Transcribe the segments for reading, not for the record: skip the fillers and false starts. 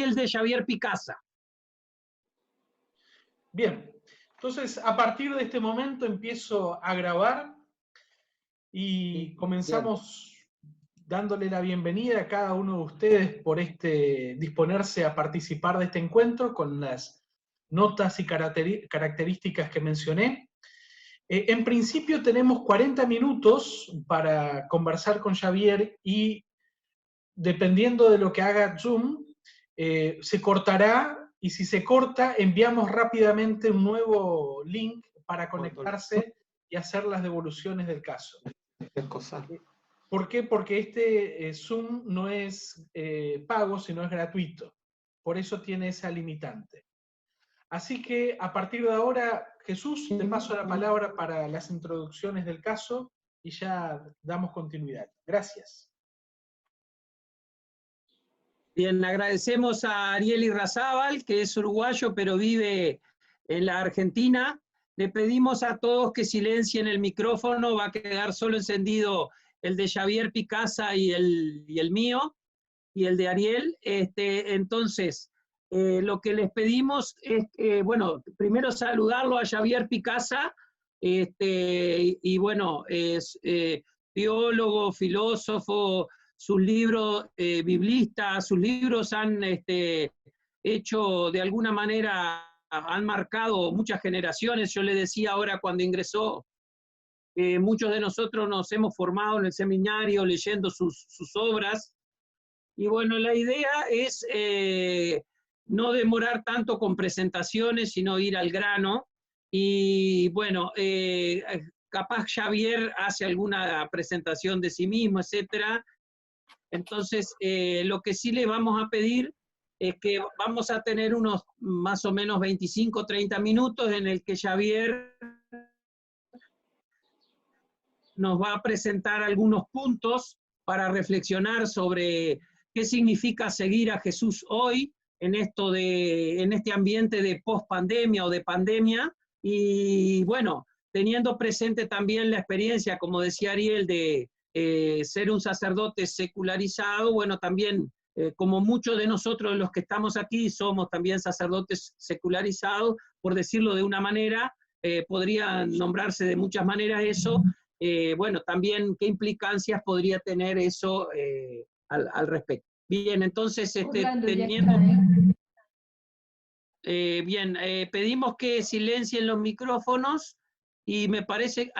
el de Xavier Picasa. Bien, entonces a partir de este momento empiezo a grabar y comenzamos dándole la bienvenida a cada uno de ustedes por disponerse a participar de este encuentro con las notas y características que mencioné. En principio tenemos 40 minutos para conversar con Xavier y dependiendo de lo que haga Zoom, se cortará y si se corta enviamos rápidamente un nuevo link para conectarse y hacer las devoluciones del caso. ¿Por qué? Porque este Zoom no es pago, sino es gratuito. Por eso tiene esa limitante. Así que a partir de ahora, Jesús, te paso la palabra para las introducciones del caso y ya damos continuidad. Gracias. Bien, agradecemos a Ariel Irrazábal, que es uruguayo, pero vive en la Argentina. Le pedimos a todos que silencien el micrófono, va a quedar solo encendido el de Xavier Picasa y el mío, y el de Ariel. Entonces, lo que les pedimos es, bueno, primero saludarlo a Xavier Picasa, y bueno, es biólogo, filósofo, sus libros, biblistas, sus libros han hecho de alguna manera, han marcado muchas generaciones. Yo le decía ahora cuando ingresó, muchos de nosotros nos hemos formado en el seminario leyendo sus obras. Y bueno, la idea es no demorar tanto con presentaciones, sino ir al grano. Y bueno, capaz Xavier hace alguna presentación de sí mismo, etcétera. Entonces, lo que sí le vamos a pedir es que vamos a tener unos más o menos 25, 30 minutos en el que Xavier nos va a presentar algunos puntos para reflexionar sobre qué significa seguir a Jesús hoy en este ambiente de post-pandemia o de pandemia. Y bueno, teniendo presente también la experiencia, como decía Ariel, de ser un sacerdote secularizado. Bueno, también como muchos de nosotros los que estamos aquí somos también sacerdotes secularizados, por decirlo de una manera, podría nombrarse de muchas maneras eso. Bueno, también qué implicancias podría tener eso al respecto. Bien, entonces, pedimos que silencien los micrófonos. Y me parece,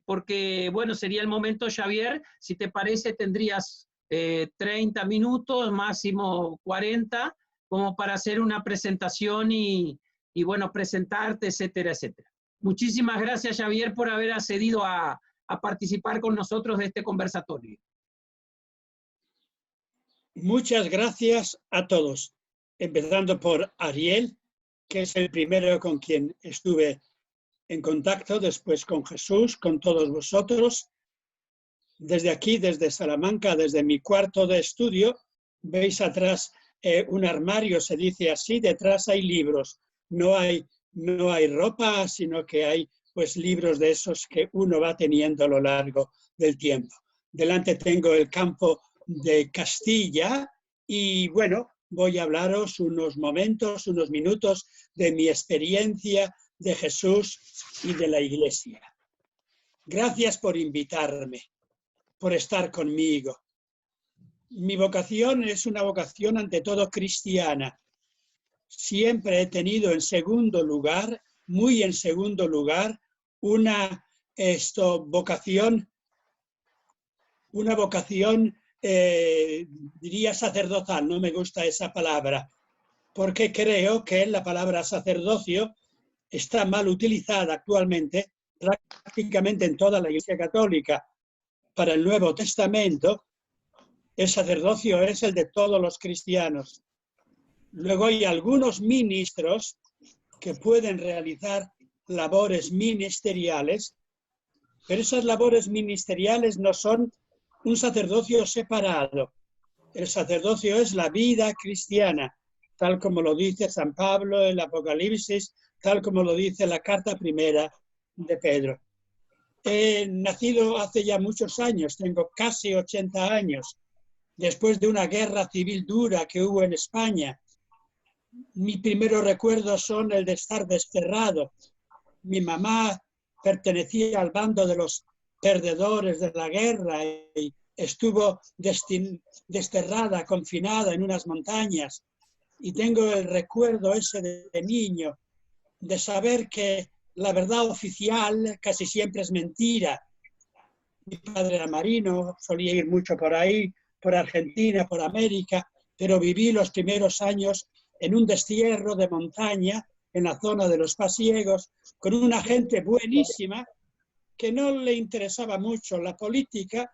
porque, bueno, sería el momento, Xavier, si te parece, tendrías 30 minutos, máximo 40, como para hacer una presentación y bueno, presentarte, etcétera, etcétera. Muchísimas gracias, Xavier, por haber accedido a participar con nosotros de este conversatorio. Muchas gracias a todos, empezando por Ariel, que es el primero con quien estuve en contacto, después con Jesús, con todos vosotros. Desde aquí, desde Salamanca, desde mi cuarto de estudio, veis atrás un armario, se dice así, detrás hay libros. No hay ropa, sino que hay pues libros de esos que uno va teniendo a lo largo del tiempo. Delante tengo el campo de Castilla y bueno, voy a hablaros unos momentos, unos minutos de mi experiencia de Jesús y de la Iglesia. Gracias por invitarme, por estar conmigo. Mi vocación es una vocación ante todo cristiana. Siempre he tenido en segundo lugar, muy en segundo lugar, una vocación, diría sacerdotal, no me gusta esa palabra, porque creo que la palabra sacerdocio está mal utilizada actualmente prácticamente en toda la Iglesia Católica. Para el Nuevo Testamento, el sacerdocio es el de todos los cristianos. Luego hay algunos ministros que pueden realizar labores ministeriales, pero esas labores ministeriales no son un sacerdocio separado. El sacerdocio es la vida cristiana, tal como lo dice San Pablo en el Apocalipsis, tal como lo dice la carta primera de Pedro. He nacido hace ya muchos años, tengo casi 80 años, después de una guerra civil dura que hubo en España. Mis primeros recuerdos son el de estar desterrado. Mi mamá pertenecía al bando de los perdedores de la guerra y estuvo desterrada, confinada en unas montañas. Y tengo el recuerdo ese de niño, de saber que la verdad oficial casi siempre es mentira. Mi padre era marino, solía ir mucho por ahí, por Argentina, por América, pero viví los primeros años en un destierro de montaña, en la zona de los Pasiegos, con una gente buenísima que no le interesaba mucho la política,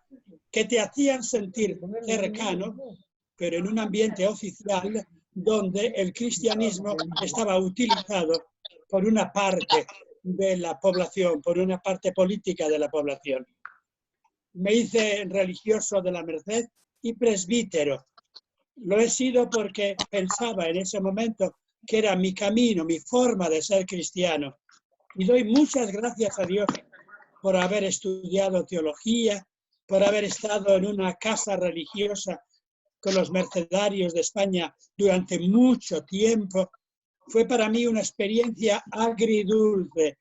que te hacían sentir cercano, pero en un ambiente oficial donde el cristianismo estaba utilizado por una parte de la población, por una parte política de la población. Me hice religioso de la Merced y presbítero. Lo he sido porque pensaba en ese momento que era mi camino, mi forma de ser cristiano. Y doy muchas gracias a Dios por haber estudiado teología, por haber estado en una casa religiosa con los mercedarios de España durante mucho tiempo. Fue para mí una experiencia agridulce.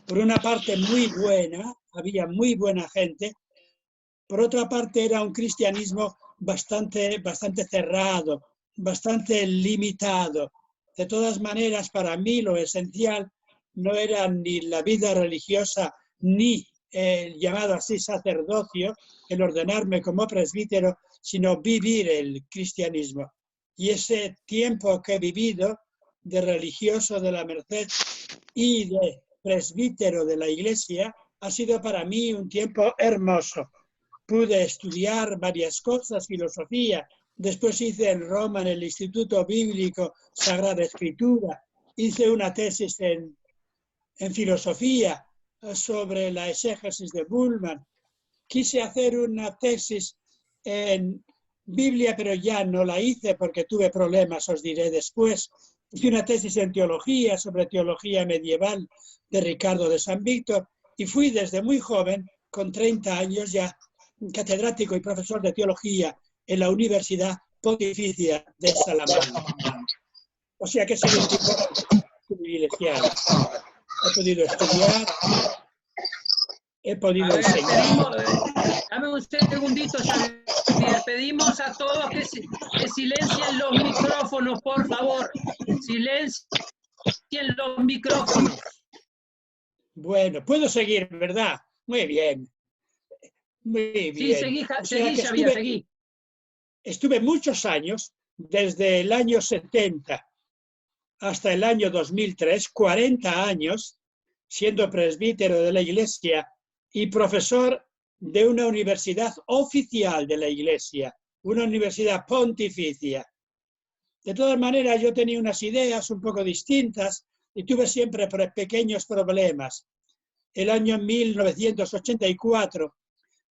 Por una parte muy buena, había muy buena gente. Por otra parte era un cristianismo bastante cerrado, bastante limitado. De todas maneras, para mí lo esencial no era ni la vida religiosa, ni el llamado así sacerdocio, el ordenarme como presbítero, sino vivir el cristianismo. Y ese tiempo que he vivido de religioso de la Merced y de presbítero de la Iglesia ha sido para mí un tiempo hermoso. Pude estudiar varias cosas, filosofía, después hice en Roma, en el Instituto Bíblico Sagrada Escritura, hice una tesis en filosofía sobre la exégesis de Bullmann. Quise hacer una tesis en Biblia, pero ya no la hice porque tuve problemas, os diré después. Hice una tesis en teología, sobre teología medieval de Ricardo de San Víctor, y fui desde muy joven, con 30 años ya, catedrático y profesor de teología en la Universidad Pontificia de Salamanca. O sea que soy un tipo privilegiado. He podido estudiar, he podido enseñar. Dame un segundito, Xavier. Pedimos a todos que silencien los micrófonos, por favor. Silencien los micrófonos. Bueno, puedo seguir, ¿verdad? Muy bien. Muy bien. Sí, seguí, Xavier, seguí. Estuve muchos años, desde el año 70 hasta el año 2003, 40 años, siendo presbítero de la Iglesia y profesor de una universidad oficial de la Iglesia, una universidad pontificia. De todas maneras, yo tenía unas ideas un poco distintas y tuve siempre pequeños problemas. El año 1984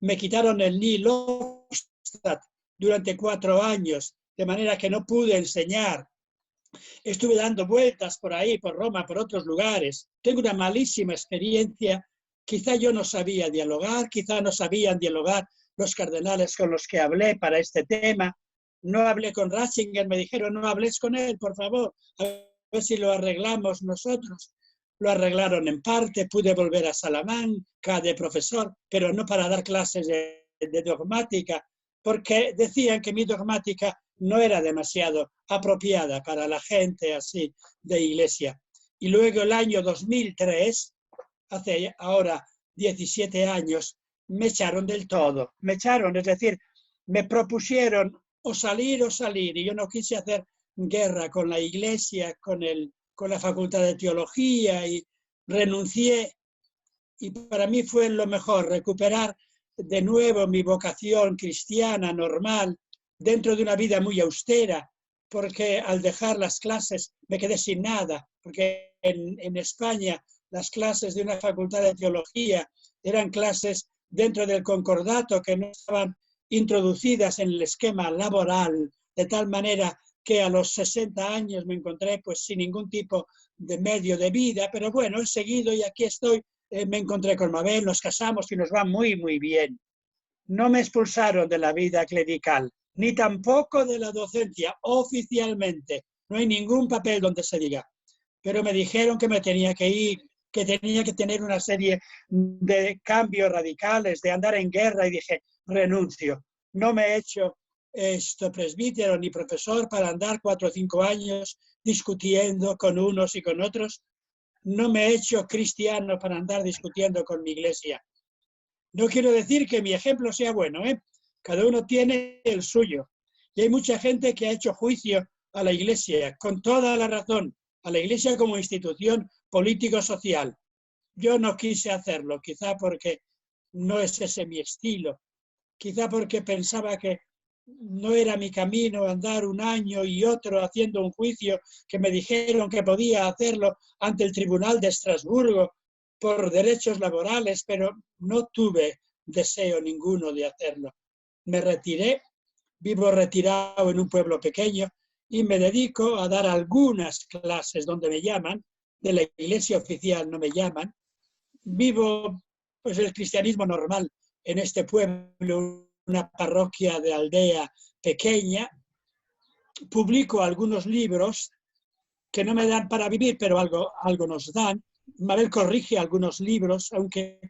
me quitaron el Nihil Obstat durante 4 años, de manera que no pude enseñar. Estuve dando vueltas por ahí, por Roma, por otros lugares. Tengo una malísima experiencia. Quizá yo no sabía dialogar, quizá no sabían dialogar los cardenales con los que hablé para este tema. No hablé con Ratzinger, me dijeron, no hables con él, por favor, a ver si lo arreglamos nosotros. Lo arreglaron en parte, pude volver a Salamanca de profesor, pero no para dar clases de dogmática, porque decían que mi dogmática no era demasiado apropiada para la gente así de iglesia. Y luego el año 2003, hace ahora 17 años, me echaron del todo. Me echaron, es decir, me propusieron o salir, y yo no quise hacer guerra con la iglesia, con la Facultad de Teología, y renuncié. Y para mí fue lo mejor, recuperar de nuevo mi vocación cristiana normal, dentro de una vida muy austera, porque al dejar las clases me quedé sin nada, porque en España las clases de una facultad de teología eran clases dentro del concordato que no estaban introducidas en el esquema laboral, de tal manera que a los 60 años me encontré pues sin ningún tipo de medio de vida, pero bueno, he seguido y aquí estoy. Me encontré con Mabel, nos casamos y nos va muy, muy bien. No me expulsaron de la vida clerical, ni tampoco de la docencia oficialmente. No hay ningún papel donde se diga. Pero me dijeron que me tenía que ir, que tenía que tener una serie de cambios radicales, de andar en guerra, y dije, renuncio. No me he hecho presbítero ni profesor para andar 4 o 5 años discutiendo con unos y con otros. No me he hecho cristiano para andar discutiendo con mi iglesia. No quiero decir que mi ejemplo sea bueno, ¿eh? Cada uno tiene el suyo. Y hay mucha gente que ha hecho juicio a la iglesia, con toda la razón, a la iglesia como institución político-social. Yo no quise hacerlo, quizá porque no es ese mi estilo, quizá porque pensaba que no era mi camino andar un año y otro haciendo un juicio que me dijeron que podía hacerlo ante el Tribunal de Estrasburgo por derechos laborales, pero no tuve deseo ninguno de hacerlo. Me retiré, vivo retirado en un pueblo pequeño y me dedico a dar algunas clases donde me llaman, de la iglesia oficial no me llaman. Vivo pues el cristianismo normal en este pueblo, una parroquia de aldea pequeña. Publico algunos libros que no me dan para vivir, pero algo nos dan. Mabel corrige algunos libros, aunque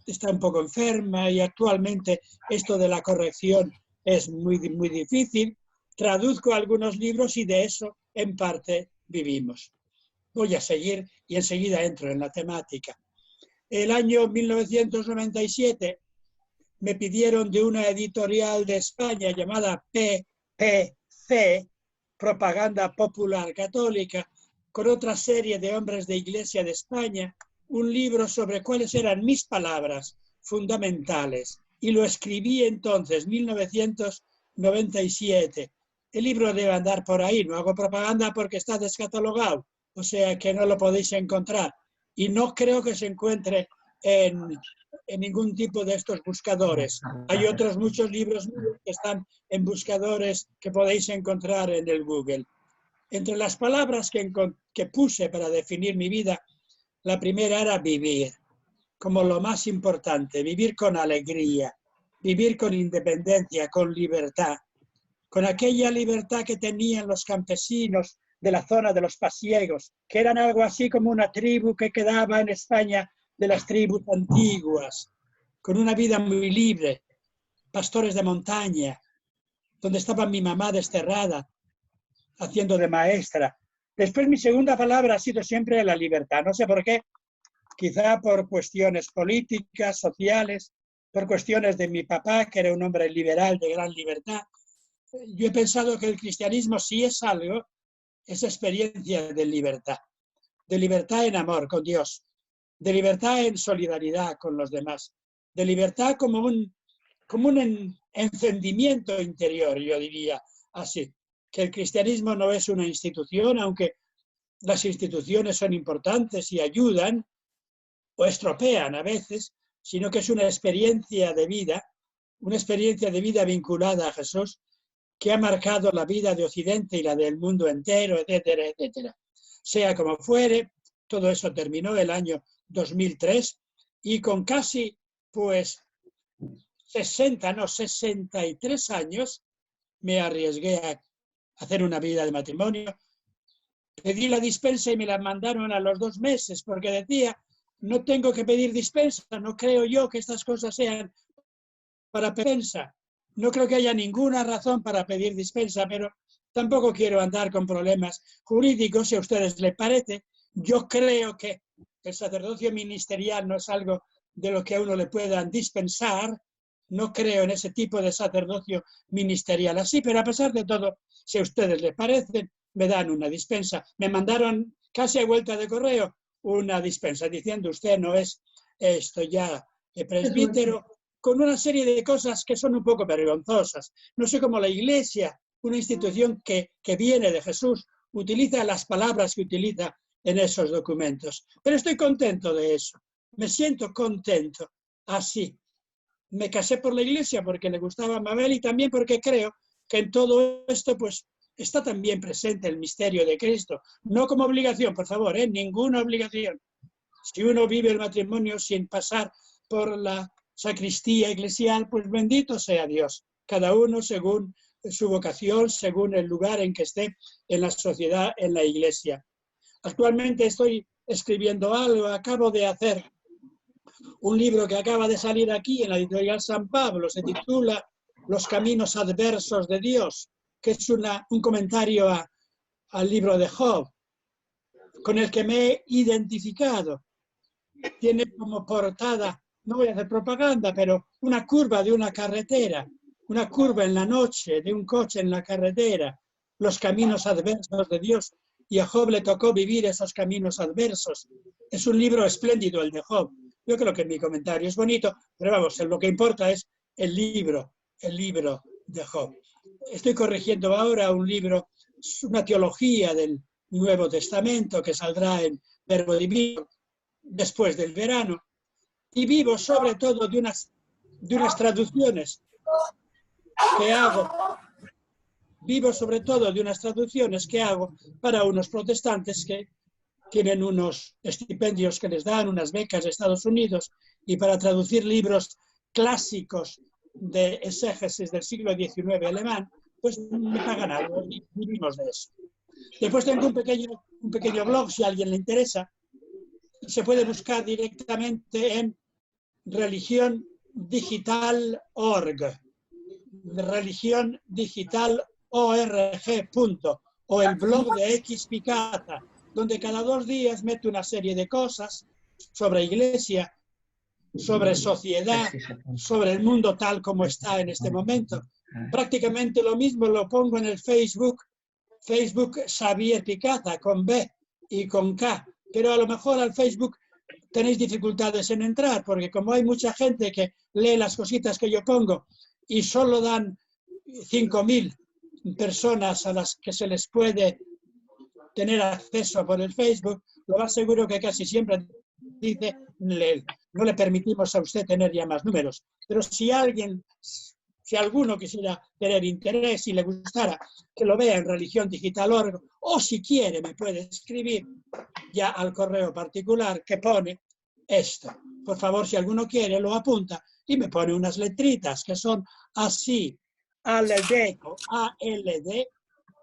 está un poco enferma y actualmente esto de la corrección es muy, muy difícil. Traduzco algunos libros y de eso, en parte, vivimos. Voy a seguir y enseguida entro en la temática. El año 1997 me pidieron de una editorial de España llamada PPC, Propaganda Popular Católica, con otra serie de hombres de Iglesia de España, un libro sobre cuáles eran mis palabras fundamentales. Y lo escribí entonces, 1997. El libro debe andar por ahí, no hago propaganda porque está descatalogado, o sea que no lo podéis encontrar. Y no creo que se encuentre en ningún tipo de estos buscadores. Hay otros muchos libros que están en buscadores que podéis encontrar en el Google. Entre las palabras que puse para definir mi vida, la primera era vivir, como lo más importante, vivir con alegría, vivir con independencia, con libertad, con aquella libertad que tenían los campesinos de la zona de los pasiegos, que eran algo así como una tribu que quedaba en España de las tribus antiguas, con una vida muy libre, pastores de montaña, donde estaba mi mamá desterrada, haciendo de maestra. Después mi segunda palabra ha sido siempre la libertad, no sé por qué, quizá por cuestiones políticas, sociales, por cuestiones de mi papá, que era un hombre liberal de gran libertad. Yo he pensado que el cristianismo, si es algo, es experiencia de libertad en amor con Dios, de libertad en solidaridad con los demás, de libertad como un encendimiento interior, yo diría así, que el cristianismo no es una institución, aunque las instituciones son importantes y ayudan o estropean a veces, sino que es una experiencia de vida vinculada a Jesús, que ha marcado la vida de Occidente y la del mundo entero, etcétera, etcétera. Sea como fuere, todo eso terminó el año 2003 y con casi, 63 años, me arriesgué a hacer una vida de matrimonio. Pedí la dispensa y me la mandaron a los 2 meses porque decía, no tengo que pedir dispensa, no creo yo que estas cosas sean para dispensa. No creo que haya ninguna razón para pedir dispensa, pero tampoco quiero andar con problemas jurídicos, si a ustedes les parece. Yo creo que el sacerdocio ministerial no es algo de lo que a uno le puedan dispensar. No creo en ese tipo de sacerdocio ministerial así, pero a pesar de todo, si a ustedes les parece, me dan una dispensa. Me mandaron casi a vuelta de correo una dispensa diciendo usted no es esto ya presbítero, con una serie de cosas que son un poco vergonzosas. No sé cómo la Iglesia, una institución que viene de Jesús, utiliza las palabras que utiliza en esos documentos. Pero estoy contento de eso. Me siento contento así. Me casé por la Iglesia porque le gustaba a Mabel y también porque creo que en todo esto pues está también presente el misterio de Cristo. No como obligación, por favor, ninguna obligación. Si uno vive el matrimonio sin pasar por la sacristía eclesial, pues bendito sea Dios. cada uno según su vocación, según el lugar en que esté en la sociedad, en la iglesia. Actualmente estoy escribiendo algo, acabo de hacer un libro que acaba de salir aquí en la editorial San Pablo, se titula Los caminos adversos de Dios, que es un comentario al libro de Job, con el que me he identificado. Tiene como portada, no voy a hacer propaganda, pero una curva de una carretera, una curva en la noche de un coche en la carretera, los caminos adversos de Dios. Y a Job le tocó vivir esos caminos adversos. Es un libro espléndido el de Job. Yo creo que mi comentario es bonito, pero vamos, lo que importa es el libro de Job. Estoy corrigiendo ahora un libro, una teología del Nuevo Testamento que saldrá en Verbo Divino después del verano, y vivo sobre todo de unas traducciones que hago. Vivo sobre todo de unas traducciones que hago para unos protestantes que tienen unos estipendios que les dan, unas becas de Estados Unidos, y para traducir libros clásicos de exégesis del siglo XIX alemán, pues me pagan algo y vivimos de eso. Después tengo un pequeño blog, si a alguien le interesa, se puede buscar directamente en religiondigital.org, religiondigital.org, o el blog de X Picata, donde cada 2 días meto una serie de cosas sobre iglesia, sobre sociedad, sobre el mundo tal como está en este momento. Prácticamente lo mismo lo pongo en el Facebook Xavier Picata, con B y con K, pero a lo mejor al Facebook tenéis dificultades en entrar, porque como hay mucha gente que lee las cositas que yo pongo y solo dan 5.000 personas a las que se les puede tener acceso por el Facebook, lo más seguro que casi siempre dice, no le permitimos a usted tener ya más números. Pero si alguno quisiera tener interés y le gustara, que lo vea en religiondigital.org, o si quiere me puede escribir ya al correo particular que pone esto. Por favor, si alguno quiere, lo apunta y me pone unas letritas que son así: ALD, ALD,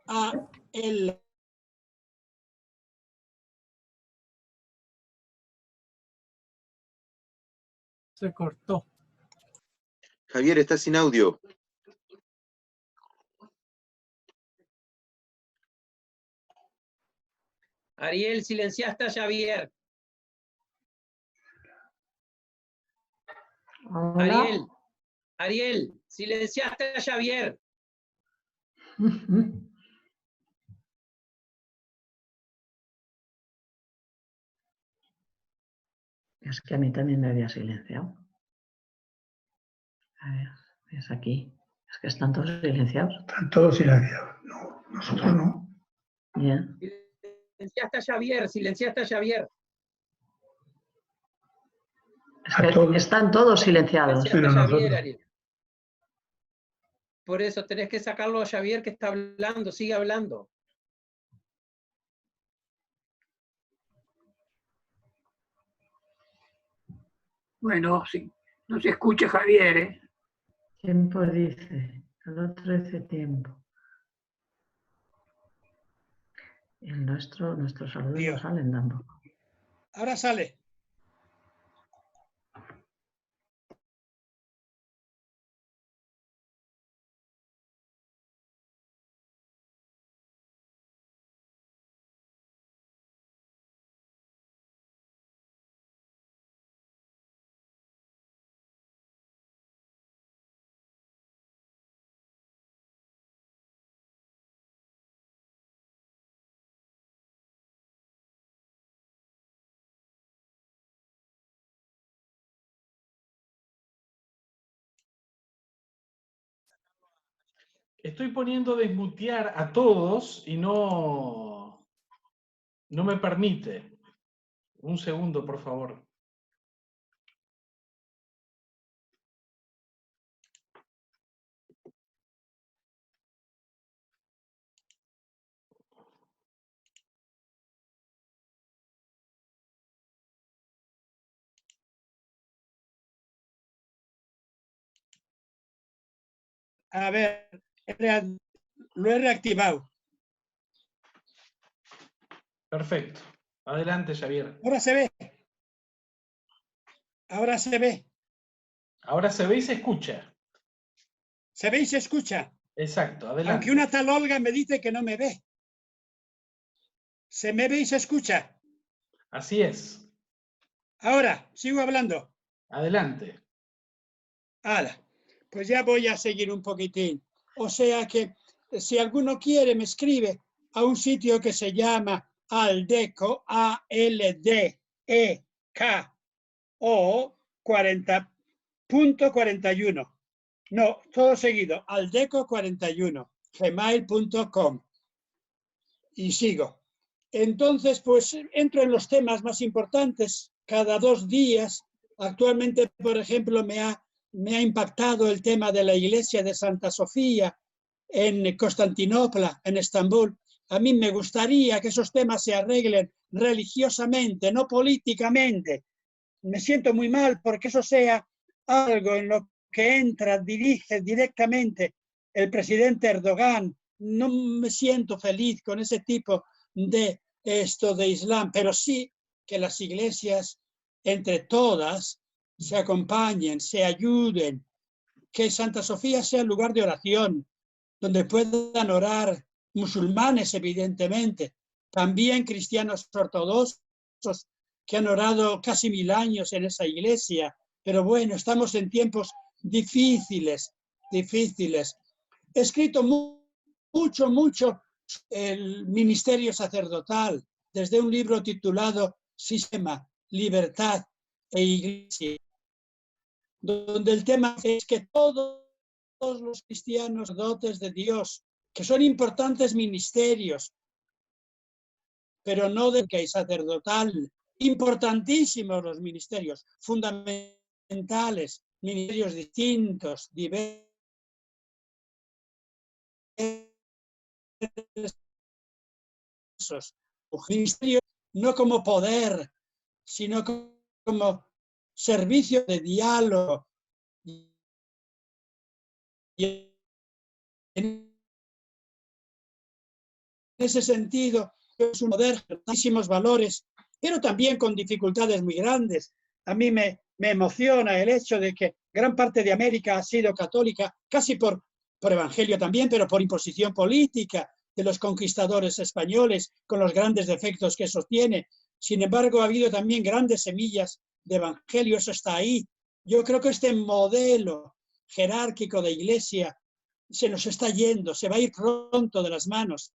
AL. Se cortó. Javier, está sin audio. Ariel, silenciaste a Javier. Hola. Ariel, silenciaste a Javier. Es que a mí también me había silenciado. A ver, es aquí. Es que están todos silenciados. Están todos silenciados. No, nosotros no. Bien. Silenciaste a Javier, silenciaste a Javier. Es que están todos silenciados. Silenciaste Pero a Javier, nosotros. Ariel. Por eso tenés que sacarlo a Javier, que está hablando, sigue hablando. Bueno, sí, no se escucha Javier, ¿eh? Tiempo dice. El otro dice tiempo. El nuestro saludo no salen tampoco. Ahora sale. Estoy poniendo desmutear a todos y no me permite. Un segundo, por favor. A ver, lo he reactivado. Perfecto. Adelante, Javier. Ahora se ve. Ahora se ve. Ahora se ve y se escucha. Se ve y se escucha. Exacto, adelante. Aunque una tal Olga me dice que no me ve. Se me ve y se escucha. Así es. Ahora, sigo hablando. Adelante. Hala, pues ya voy a seguir un poquitín. O sea que si alguno quiere me escribe a un sitio que se llama Aldeco, ALDEKO 40.41. No, todo seguido, aldeco41, gmail.com. Y sigo. Entonces, pues entro en los temas más importantes cada 2 días. Actualmente, por ejemplo, me ha impactado el tema de la iglesia de Santa Sofía en Constantinopla, en Estambul. A mí me gustaría que esos temas se arreglen religiosamente, no políticamente. Me siento muy mal porque eso sea algo en lo que entra, dirige directamente el presidente Erdogan. No me siento feliz con ese tipo de esto de Islam, pero sí que las iglesias entre todas se acompañen, se ayuden, que Santa Sofía sea el lugar de oración, donde puedan orar musulmanes, evidentemente, también cristianos ortodoxos que han orado casi 1000 años en esa iglesia. Pero bueno, estamos en tiempos difíciles. He escrito mucho el ministerio sacerdotal, desde un libro titulado Sistema, Libertad e Iglesia, donde el tema es que todos los cristianos dotes de Dios, que son importantes ministerios, pero no de que hay sacerdotal, importantísimos los ministerios, fundamentales, ministerios distintos, diversos, ministerios no como poder, sino como servicio de diálogo. Y en ese sentido, es un poder con muchísimos valores, pero también con dificultades muy grandes. A mí me emociona el hecho de que gran parte de América ha sido católica, casi por evangelio también, pero por imposición política de los conquistadores españoles, con los grandes defectos que eso tiene. Sin embargo, ha habido también grandes semillas de evangelio, eso está ahí. Yo creo que este modelo jerárquico de iglesia se nos está yendo, se va a ir pronto de las manos.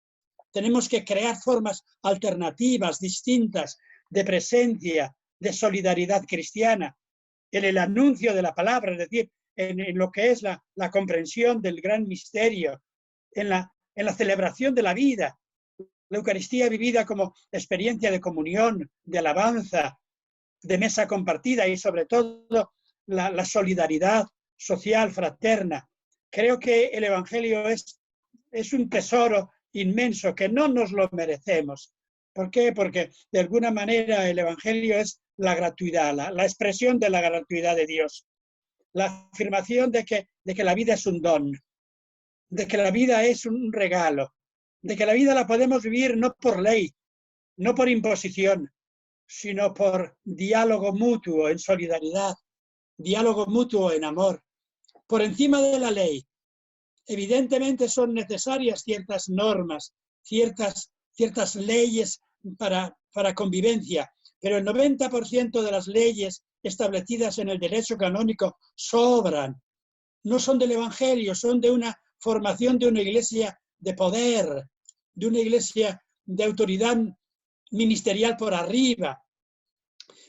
Tenemos que crear formas alternativas, distintas, de presencia, de solidaridad cristiana, en el anuncio de la palabra, es decir, en lo que es la comprensión del gran misterio, en la celebración de la vida, la Eucaristía vivida como experiencia de comunión, de alabanza, de mesa compartida y sobre todo la solidaridad social, fraterna. Creo que el Evangelio es un tesoro inmenso que no nos lo merecemos. ¿Por qué? Porque de alguna manera el Evangelio es la gratuidad, la expresión de la gratuidad de Dios, la afirmación de que la vida es un don, de que la vida es un regalo, de que la vida la podemos vivir no por ley, no por imposición, sino por diálogo mutuo en solidaridad, diálogo mutuo en amor, por encima de la ley. Evidentemente son necesarias ciertas normas, ciertas leyes para convivencia, pero el 90% de las leyes establecidas en el derecho canónico sobran. No son del Evangelio, son de una formación de una iglesia de poder, de una iglesia de autoridad ministerial por arriba.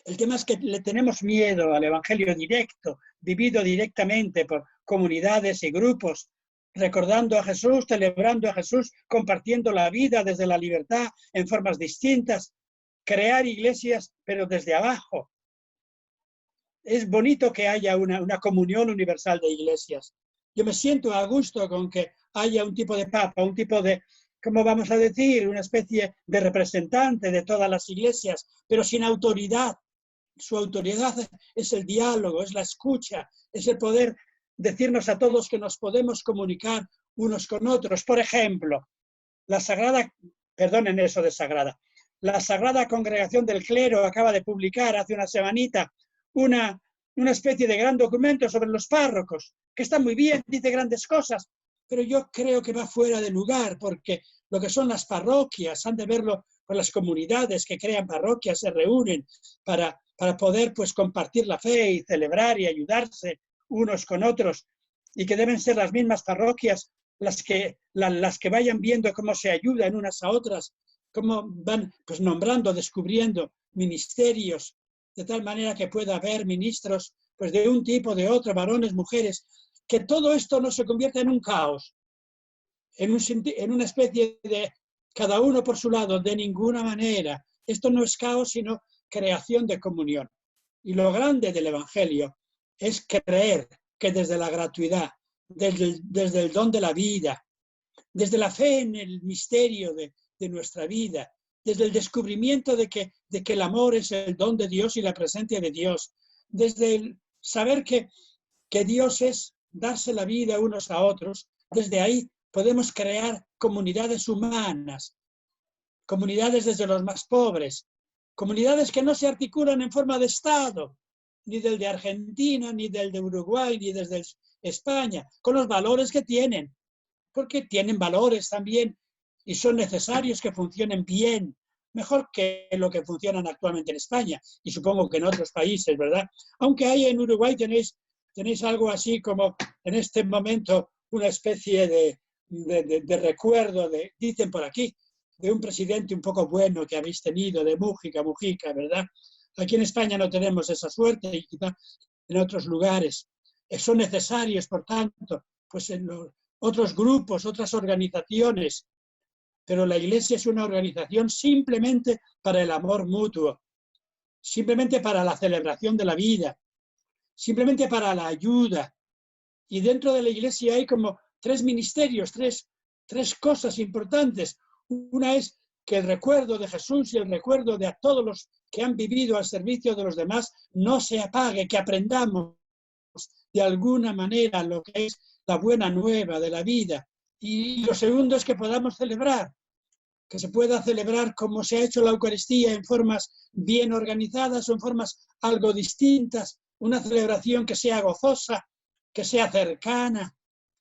El tema es que le tenemos miedo al Evangelio directo, vivido directamente por comunidades y grupos, recordando a Jesús, celebrando a Jesús, compartiendo la vida desde la libertad en formas distintas, crear iglesias, pero desde abajo. Es bonito que haya una comunión universal de iglesias. Yo me siento a gusto con que haya un tipo de papa, un tipo de, ¿cómo vamos a decir? Una especie de representante de todas las iglesias, pero sin autoridad. Su autoridad es el diálogo, es la escucha, es el poder decirnos a todos que nos podemos comunicar unos con otros. Por ejemplo, la Sagrada Congregación del Clero acaba de publicar hace una semanita una especie de gran documento sobre los párrocos, que está muy bien, dice grandes cosas, pero yo creo que va fuera de lugar, porque lo que son las parroquias, han de verlo con las comunidades que crean parroquias, se reúnen para poder pues compartir la fe y celebrar y ayudarse unos con otros, y que deben ser las mismas parroquias las que vayan viendo cómo se ayudan unas a otras, cómo van pues nombrando, descubriendo ministerios, de tal manera que pueda haber ministros pues de un tipo, de otro, varones, mujeres, que todo esto no se convierta en un caos, en una especie de cada uno por su lado, de ninguna manera. Esto no es caos, sino creación de comunión. Y lo grande del Evangelio es creer que desde la gratuidad, desde el don de la vida, desde la fe en el misterio de nuestra vida, desde el descubrimiento de que el amor es el don de Dios y la presencia de Dios, desde el saber que Dios es darse la vida unos a otros, desde ahí podemos crear comunidades humanas, comunidades desde los más pobres, comunidades que no se articulan en forma de Estado, ni del de Argentina, ni del de Uruguay, ni desde España, con los valores que tienen, porque tienen valores también y son necesarios que funcionen bien, mejor que lo que funcionan actualmente en España y supongo que en otros países, ¿verdad? Aunque hay en Uruguay tenéis algo así como en este momento una especie de recuerdo, dicen por aquí, de un presidente un poco bueno que habéis tenido, de Mujica, ¿verdad? Aquí en España no tenemos esa suerte y quizá en otros lugares. Son necesarios, por tanto, pues en los otros grupos, otras organizaciones, pero la Iglesia es una organización simplemente para el amor mutuo, simplemente para la celebración de la vida, simplemente para la ayuda. Y dentro de la Iglesia hay como tres ministerios, tres cosas importantes. Una es que el recuerdo de Jesús y el recuerdo de a todos los que han vivido al servicio de los demás no se apague, que aprendamos de alguna manera lo que es la buena nueva de la vida. Y lo segundo es que podamos celebrar, que se pueda celebrar como se ha hecho la Eucaristía en formas bien organizadas o en formas algo distintas, una celebración que sea gozosa, que sea cercana,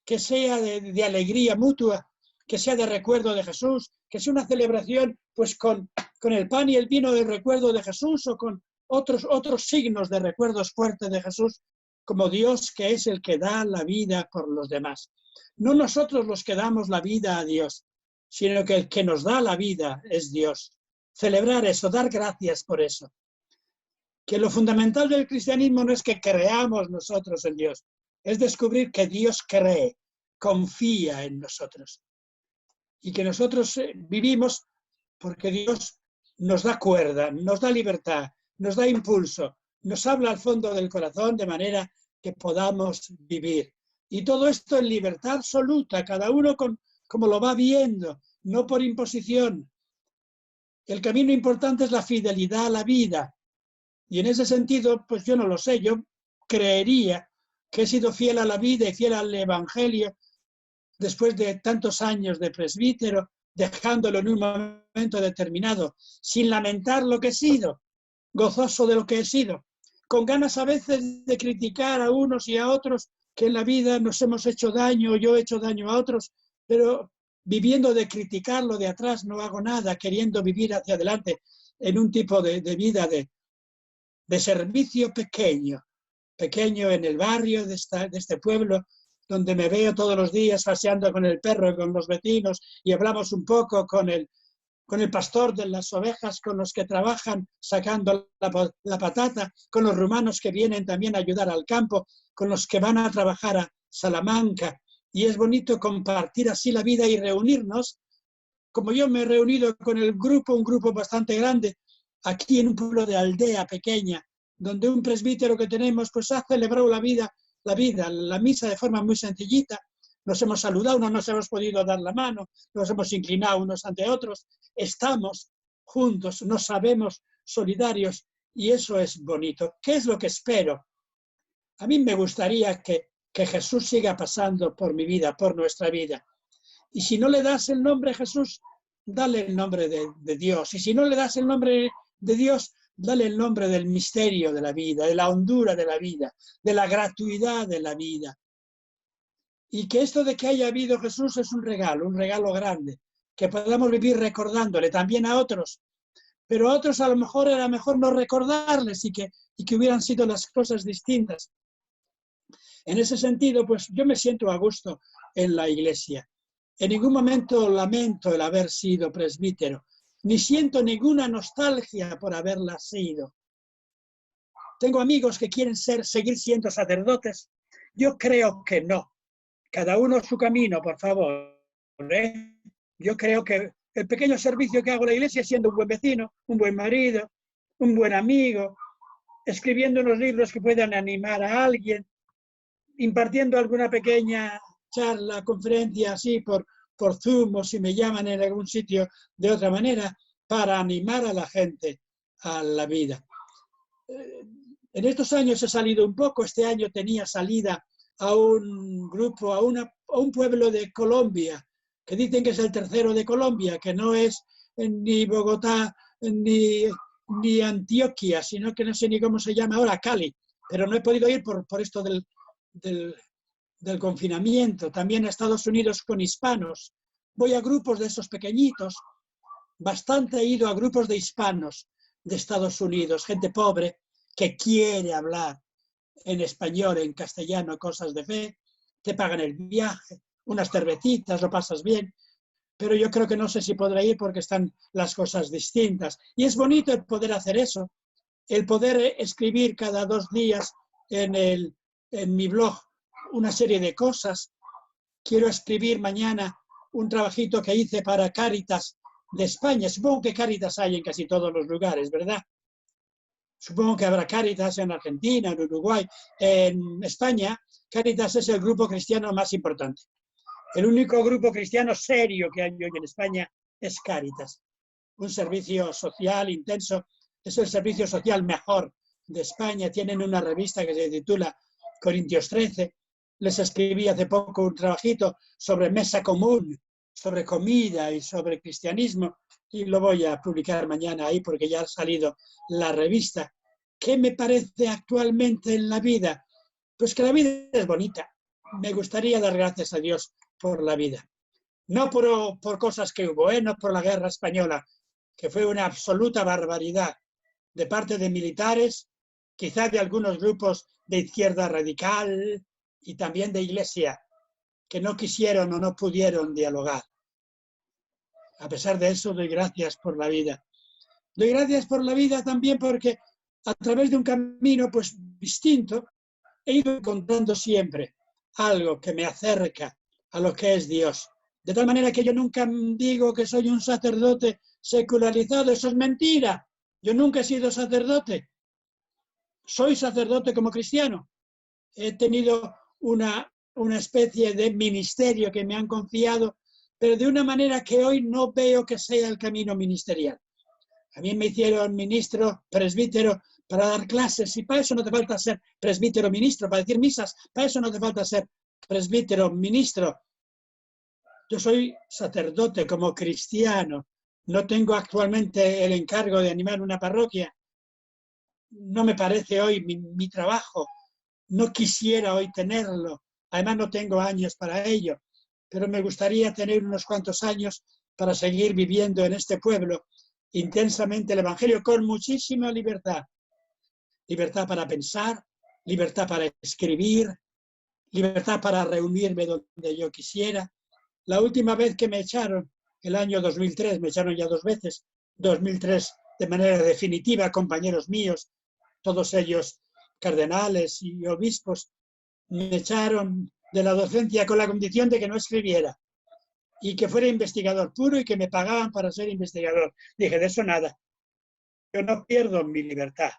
que sea de alegría mutua, que sea de recuerdo de Jesús, que sea una celebración pues con el pan y el vino del recuerdo de Jesús o con otros signos de recuerdos fuertes de Jesús, como Dios que es el que da la vida por los demás. No nosotros los que damos la vida a Dios, sino que el que nos da la vida es Dios. Celebrar eso, dar gracias por eso. Que lo fundamental del cristianismo no es que creamos nosotros en Dios, es descubrir que Dios cree, confía en nosotros. Y que nosotros vivimos porque Dios nos da cuerda, nos da libertad, nos da impulso, nos habla al fondo del corazón de manera que podamos vivir. Y todo esto en libertad absoluta, cada uno como lo va viendo, no por imposición. El camino importante es la fidelidad a la vida. Y en ese sentido, pues yo no lo sé, yo creería que he sido fiel a la vida y fiel al Evangelio después de tantos años de presbítero, dejándolo en un momento determinado, sin lamentar lo que he sido, gozoso de lo que he sido, con ganas a veces de criticar a unos y a otros que en la vida nos hemos hecho daño, yo he hecho daño a otros, pero viviendo de criticarlo de atrás no hago nada, queriendo vivir hacia adelante en un tipo de vida de servicio pequeño en el barrio de este pueblo, donde me veo todos los días paseando con el perro y con los vecinos y hablamos un poco con el pastor de las ovejas, con los que trabajan sacando la patata, con los rumanos que vienen también a ayudar al campo, con los que van a trabajar a Salamanca. Y es bonito compartir así la vida y reunirnos, como yo me he reunido con un grupo bastante grande, aquí en un pueblo de aldea pequeña, donde un presbítero que tenemos pues ha celebrado la misa de forma muy sencillita. Nos hemos saludado, no nos hemos podido dar la mano, nos hemos inclinado unos ante otros, estamos juntos, nos sabemos solidarios y eso es bonito. ¿Qué es lo que espero? A mí me gustaría que que Jesús siga pasando por mi vida, por nuestra vida. Y si no le das el nombre Jesús, dale el nombre de Dios. Y si no le das el nombre de Dios, dale el nombre del misterio de la vida, de la hondura de la vida, de la gratuidad de la vida. Y que esto de que haya habido Jesús es un regalo grande, que podamos vivir recordándole también a otros. Pero a otros a lo mejor era mejor no recordarles y que hubieran sido las cosas distintas. En ese sentido, pues yo me siento a gusto en la Iglesia. En ningún momento lamento el haber sido presbítero, ni siento ninguna nostalgia por haberla sido. Tengo amigos que quieren seguir siendo sacerdotes. Yo creo que no. Cada uno su camino, por favor. Yo creo que el pequeño servicio que hago en la Iglesia es siendo un buen vecino, un buen marido, un buen amigo, escribiendo unos libros que puedan animar a alguien, impartiendo alguna pequeña charla, conferencia así por Zoom o si me llaman en algún sitio de otra manera para animar a la gente a la vida. En estos años he salido un poco. Este año tenía salida a un grupo, a un pueblo de Colombia, que dicen que es el tercero de Colombia, que no es ni Bogotá ni Antioquia, sino que no sé ni cómo se llama ahora, Cali. Pero no he podido ir por esto del confinamiento. También a Estados Unidos con hispanos. Voy a grupos de esos pequeñitos. Bastante he ido a grupos de hispanos de Estados Unidos, gente pobre que quiere hablar en español, en castellano, cosas de fe. Te pagan el viaje, unas cervecitas, lo pasas bien. Pero yo creo que no sé si podré ir porque están las cosas distintas. Y es bonito el poder hacer eso, el poder escribir cada 2 días en mi blog una serie de cosas. Quiero escribir mañana un trabajito que hice para Cáritas de España. Supongo que Cáritas hay en casi todos los lugares, ¿verdad? Supongo que habrá Cáritas en Argentina, en Uruguay. En España, Cáritas es el grupo cristiano más importante. El único grupo cristiano serio que hay hoy en España es Cáritas. Un servicio social intenso. Es el servicio social mejor de España. Tienen una revista que se titula Corintios 13. Les escribí hace poco un trabajito sobre mesa común, sobre comida y sobre cristianismo, y lo voy a publicar mañana ahí porque ya ha salido la revista. ¿Qué me parece actualmente en la vida? Pues que la vida es bonita. Me gustaría dar gracias a Dios por la vida. No por cosas que hubo, no por la guerra española, que fue una absoluta barbaridad de parte de militares, quizás de algunos grupos de izquierda radical y también de Iglesia, que no quisieron o no pudieron dialogar. A pesar de eso, doy gracias por la vida. Doy gracias por la vida también porque a través de un camino pues distinto he ido encontrando siempre algo que me acerca a lo que es Dios. De tal manera que yo nunca digo que soy un sacerdote secularizado. Eso es mentira. Yo nunca he sido sacerdote. Soy sacerdote como cristiano. He tenido una especie de ministerio que me han confiado, pero de una manera que hoy no veo que sea el camino ministerial. A mí me hicieron ministro, presbítero, para dar clases, y para eso no te falta ser presbítero ministro, para decir misas, para eso no te falta ser presbítero ministro. Yo soy sacerdote como cristiano, no tengo actualmente el encargo de animar una parroquia. No me parece hoy mi trabajo, no quisiera hoy tenerlo, además no tengo años para ello, pero me gustaría tener unos cuantos años para seguir viviendo en este pueblo intensamente el Evangelio con muchísima libertad. Libertad para pensar, libertad para escribir, libertad para reunirme donde yo quisiera. La última vez que me echaron, el año 2003, me echaron ya 2 veces, 2003 de manera definitiva, compañeros míos, todos ellos cardenales y obispos, me echaron de la docencia con la condición de que no escribiera y que fuera investigador puro y que me pagaban para ser investigador. Dije, de eso nada. Yo no pierdo mi libertad.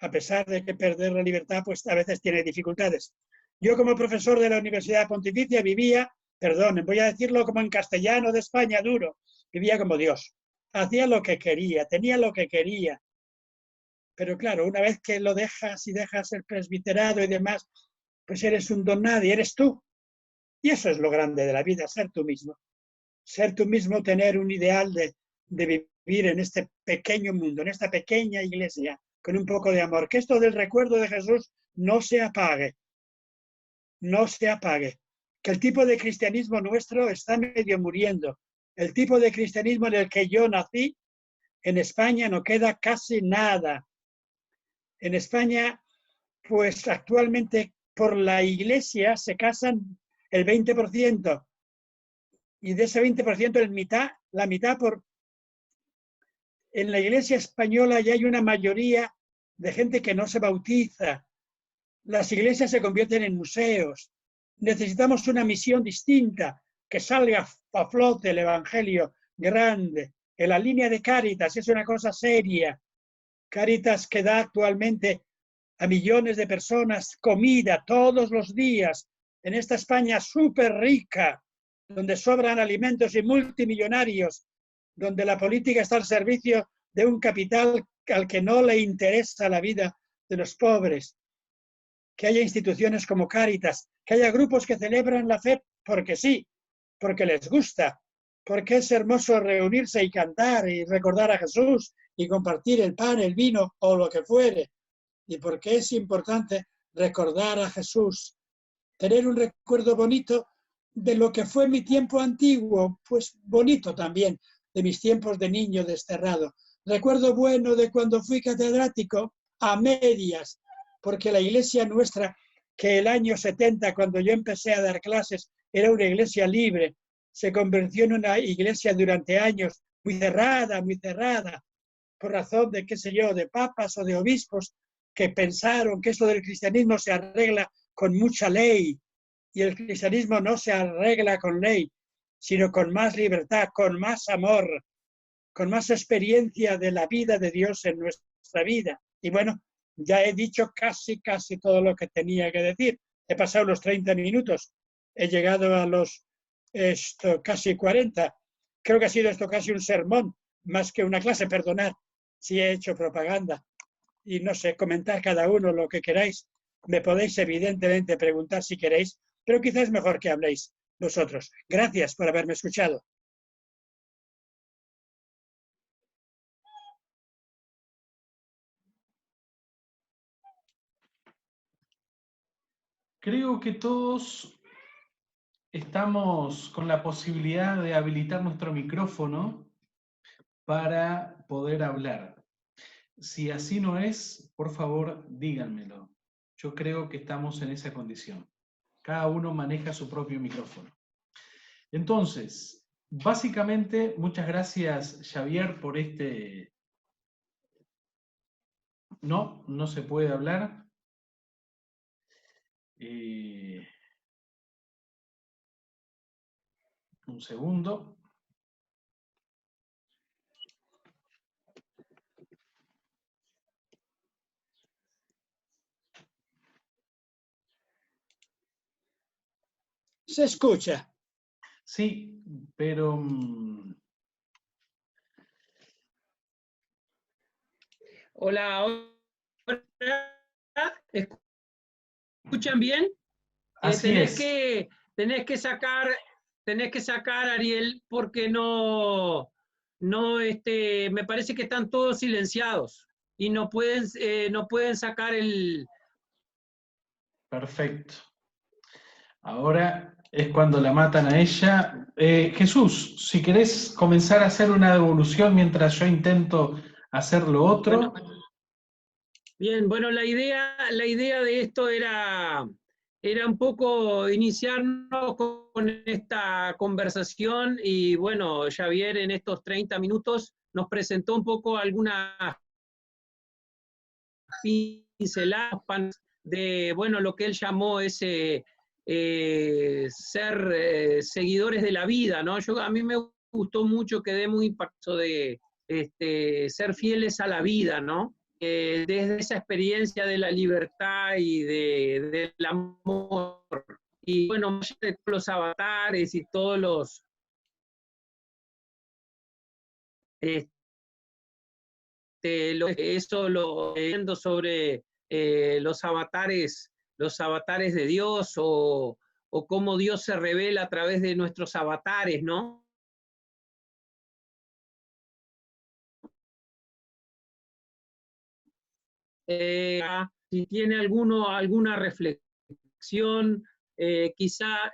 A pesar de que perder la libertad pues a veces tiene dificultades. Yo como profesor de la Universidad Pontificia vivía, perdonen, voy a decirlo como en castellano de España duro, vivía como Dios. Hacía lo que quería, tenía lo que quería. Pero claro, una vez que lo dejas y dejas el presbiterado y demás, pues eres un don nadie, eres tú. Y eso es lo grande de la vida, ser tú mismo. Ser tú mismo, tener un ideal de vivir en este pequeño mundo, en esta pequeña iglesia, con un poco de amor. Que esto del recuerdo de Jesús no se apague, no se apague. Que el tipo de cristianismo nuestro está medio muriendo. El tipo de cristianismo en el que yo nací, en España no queda casi nada. En España, pues actualmente por la iglesia se casan el 20%. Y de ese 20%, la mitad por... En la iglesia española ya hay una mayoría de gente que no se bautiza. Las iglesias se convierten en museos. Necesitamos una misión distinta, que salga a flote el evangelio grande. En la línea de Cáritas es una cosa seria. Cáritas que da actualmente a millones de personas comida todos los días en esta España súper rica, donde sobran alimentos y multimillonarios, donde la política está al servicio de un capital al que no le interesa la vida de los pobres. Que haya instituciones como Cáritas, que haya grupos que celebran la fe porque sí, porque les gusta, porque es hermoso reunirse y cantar y recordar a Jesús y compartir el pan, el vino o lo que fuere, y porque es importante recordar a Jesús, tener un recuerdo bonito de lo que fue mi tiempo antiguo, pues bonito también, de mis tiempos de niño desterrado. Recuerdo bueno de cuando fui catedrático a medias, porque la iglesia nuestra, que el año 70, cuando yo empecé a dar clases, era una iglesia libre, se convirtió en una iglesia durante años muy cerrada, por razón de, qué sé yo, de papas o de obispos que pensaron que esto del cristianismo se arregla con mucha ley, y el cristianismo no se arregla con ley, sino con más libertad, con más amor, con más experiencia de la vida de Dios en nuestra vida. Y bueno, ya he dicho casi todo lo que tenía que decir. He pasado los 30 minutos, he llegado a los casi 40. Creo que ha sido esto casi un sermón, más que una clase, perdonad si he hecho propaganda. Y no sé, comentar cada uno lo que queráis. Me podéis evidentemente preguntar si queréis, pero quizás es mejor que habléis vosotros. Gracias por haberme escuchado. Creo que todos estamos con la posibilidad de habilitar nuestro micrófono para poder hablar. Si así no es, por favor, díganmelo. Yo creo que estamos en esa condición. Cada uno maneja su propio micrófono. Entonces, básicamente, muchas gracias, Xavier, por este... No se puede hablar. Un segundo. Se escucha. Sí, pero... Hola, hola. ¿Escuchan bien? Así es. Tenés que sacar, Ariel, porque me parece que están todos silenciados y no pueden sacar el... Perfecto. Ahora es cuando la matan a ella. Jesús, si querés comenzar a hacer una devolución mientras yo intento hacer lo otro. Bueno, bien, bueno, la idea de esto era un poco iniciarnos con esta conversación y bueno, Xavier en estos 30 minutos nos presentó un poco algunas pinceladas de, bueno, lo que él llamó ese ser seguidores de la vida, ¿no? A mí me gustó mucho, quedé muy impactado de ser fieles a la vida, ¿no? Desde esa experiencia de la libertad y del amor. Y bueno, los avatares y todos los... eso lo leyendo sobre los avatares los avatares de Dios o cómo Dios se revela a través de nuestros avatares, ¿no? Si tiene alguna reflexión, quizá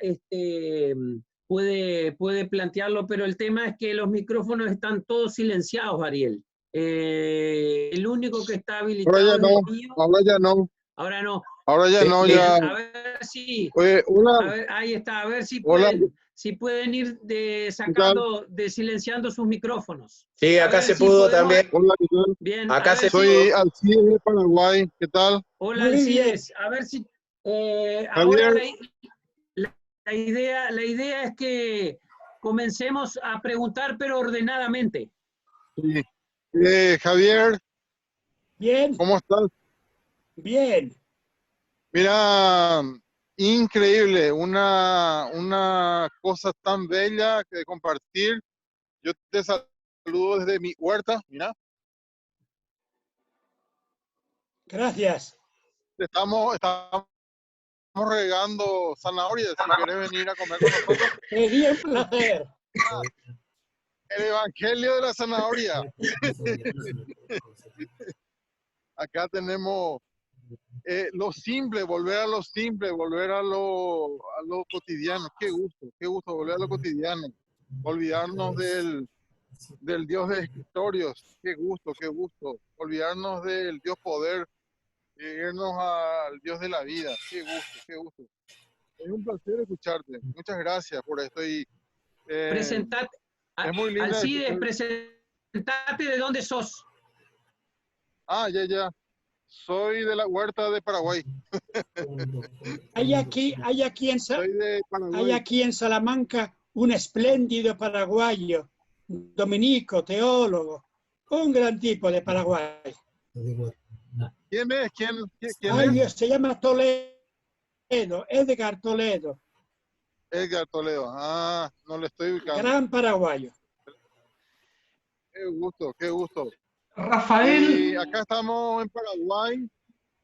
puede plantearlo, pero el tema es que los micrófonos están todos silenciados, Ariel. El único que está habilitado Ahora ya es no, el mío. ahora ya no, Ahora no. ahora ya no, Bien, ya. a ver si, Oye, hola, a ver, ahí está, a ver hola, si pueden ir ¿qué tal? silenciando sus micrófonos. Sí, A acá ver se si pudo podemos. también. Hola, ¿qué tal? Bien, Acá a ver se si. Soy Alcides de Paraguay, ¿qué tal? Hola, Muy bien. Alcides, a ver si. Ahora Javier, la idea es que comencemos a preguntar, pero ordenadamente. sí. Javier, Bien, ¿cómo estás? bien. Mira, increíble, una cosa tan bella que compartir. Yo te saludo desde mi huerta, mira, Gracias. estamos regando zanahorias, si querés venir a comer con nosotros. Sería un placer. El evangelio de la zanahoria. Acá tenemos lo simple, volver a lo simple, volver a lo cotidiano. Qué gusto volver a lo cotidiano. Olvidarnos del Dios de escritorios. Qué gusto, qué gusto. Olvidarnos del Dios poder, irnos al Dios de la vida. Qué gusto, qué gusto. Es un placer escucharte. Muchas gracias por esto. Y, Presentate, es muy linda. Alcides, presentate de dónde sos. Ya. Soy de la huerta de Paraguay. Hay aquí Soy de hay Paraguay. aquí en Salamanca un espléndido paraguayo, dominico, teólogo, un gran tipo de Paraguay. ¿Quién es? ¿Quién Ay, es? Dios, se llama Toledo, Edgar Toledo, Edgar Toledo. No le estoy ubicando. gran paraguayo. Qué gusto, qué gusto. Rafael, Y acá estamos en Paraguay.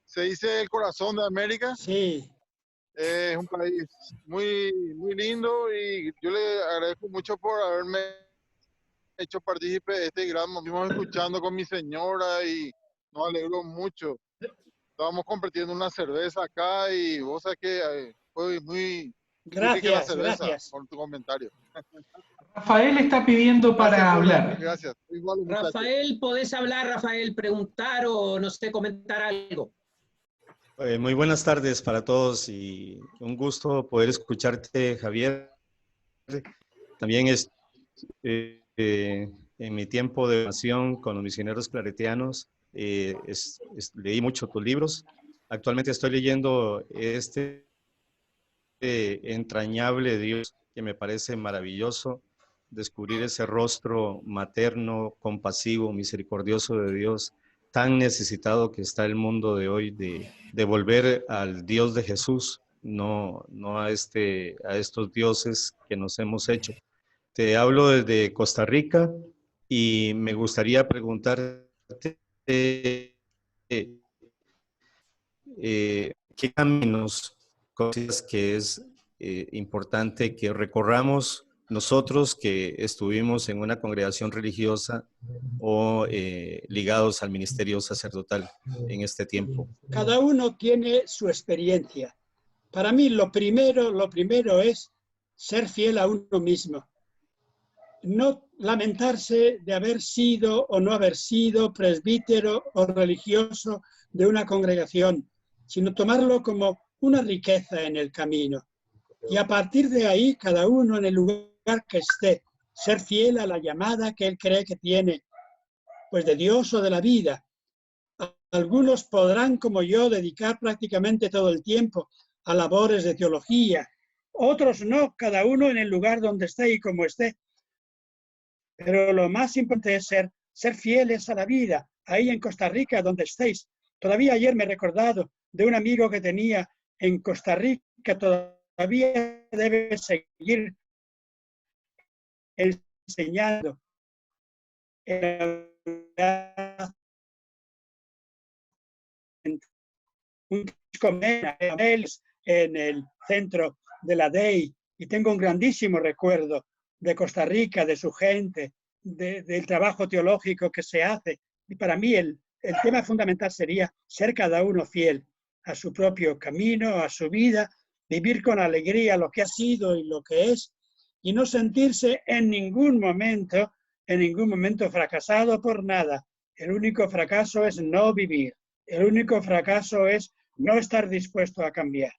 Se dice el corazón de América. Sí, Es un país muy, muy lindo y yo le agradezco mucho por haberme hecho partícipe de este gran momento. Estuvimos escuchando con mi señora y nos alegró mucho. Estábamos compartiendo una cerveza acá y vos sabés que fue muy rica la cerveza gracias. por tu comentario. Rafael está pidiendo para hablar. Gracias. Igual, muchachos. Rafael, podés hablar, Rafael, preguntar o no sé, comentar algo. Muy buenas tardes para todos y un gusto poder escucharte, Javier. También en mi tiempo de formación con los misioneros claretianos, leí mucho tus libros. Actualmente estoy leyendo este entrañable Dios que me parece maravilloso, descubrir ese rostro materno, compasivo, misericordioso de Dios, tan necesitado que está el mundo de hoy de volver al Dios de Jesús, no a estos dioses que nos hemos hecho. Te hablo desde Costa Rica y me gustaría preguntarte qué caminos cosas que es importante que recorramos nosotros que estuvimos en una congregación religiosa o ligados al ministerio sacerdotal en este tiempo. Cada uno tiene su experiencia. Para mí lo primero es ser fiel a uno mismo. No lamentarse de haber sido o no haber sido presbítero o religioso de una congregación, sino tomarlo como una riqueza en el camino. Y a partir de ahí, cada uno en el lugar que esté, ser fiel a la llamada que él cree que tiene, pues de Dios o de la vida. Algunos podrán, como yo, dedicar prácticamente todo el tiempo a labores de teología, otros no, cada uno en el lugar donde esté y como esté. Pero lo más importante es ser fieles a la vida, ahí en Costa Rica, donde estéis. Todavía ayer me he recordado de un amigo que tenía en Costa Rica, todavía debe seguir enseñando. Un Mena, en el centro de la DEI, y tengo un grandísimo recuerdo de Costa Rica, de su gente, del trabajo teológico que se hace. Y para mí el tema fundamental sería ser cada uno fiel a su propio camino, a su vida, vivir con alegría lo que ha sido y lo que es, y no sentirse en ningún momento fracasado por nada. El único fracaso es no vivir. El único fracaso es no estar dispuesto a cambiar.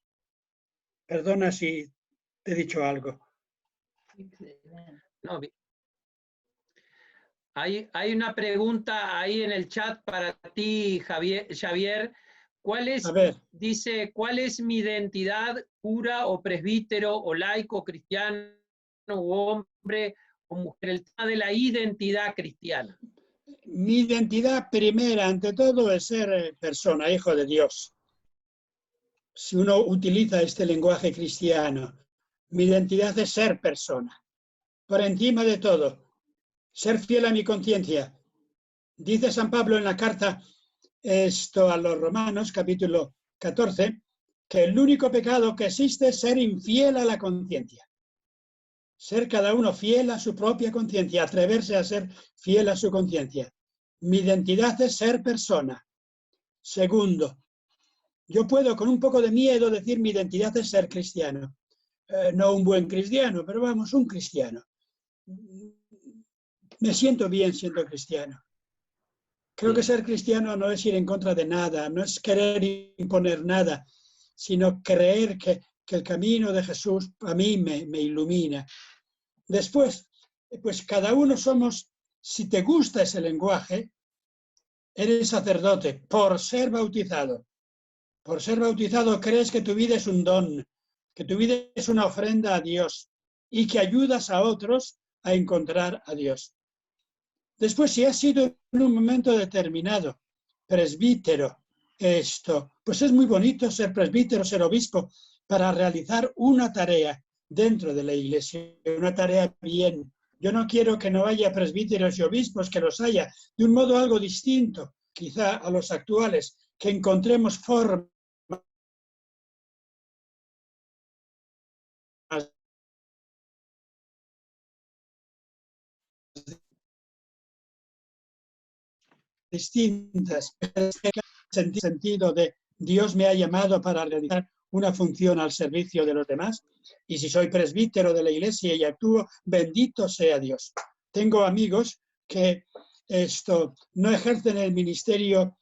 Perdona si te he dicho algo. No, hay una pregunta ahí en el chat para ti, Xavier. A ver. Dice, ¿cuál es mi identidad, cura o presbítero o laico, cristiano o hombre o mujer? El tema de la identidad cristiana. Mi identidad primera, ante todo, es ser persona, hijo de Dios. Si uno utiliza este lenguaje cristiano, mi identidad es ser persona. Por encima de todo, ser fiel a mi conciencia. Dice San Pablo en la carta a los Romanos, capítulo 14, que el único pecado que existe es ser infiel a la conciencia. Ser cada uno fiel a su propia conciencia, atreverse a ser fiel a su conciencia. Mi identidad es ser persona. Segundo, yo puedo con un poco de miedo decir mi identidad es ser cristiano. No un buen cristiano, pero vamos, un cristiano. Me siento bien siendo cristiano. Creo que ser cristiano no es ir en contra de nada, no es querer imponer nada, sino creer que el camino de Jesús a mí me ilumina. Después, pues cada uno somos, si te gusta ese lenguaje, eres sacerdote por ser bautizado. Por ser bautizado crees que tu vida es un don, que tu vida es una ofrenda a Dios y que ayudas a otros a encontrar a Dios. Después, si has sido en un momento determinado presbítero, pues es muy bonito ser presbítero, ser obispo, para realizar una tarea dentro de la iglesia, una tarea bien. Yo no quiero que no haya presbíteros y obispos, que los haya de un modo algo distinto, quizá a los actuales, que encontremos formas distintas, en el sentido de Dios me ha llamado para realizar una función al servicio de los demás, y si soy presbítero de la iglesia y actúo, bendito sea Dios. Tengo amigos que no ejercen el ministerio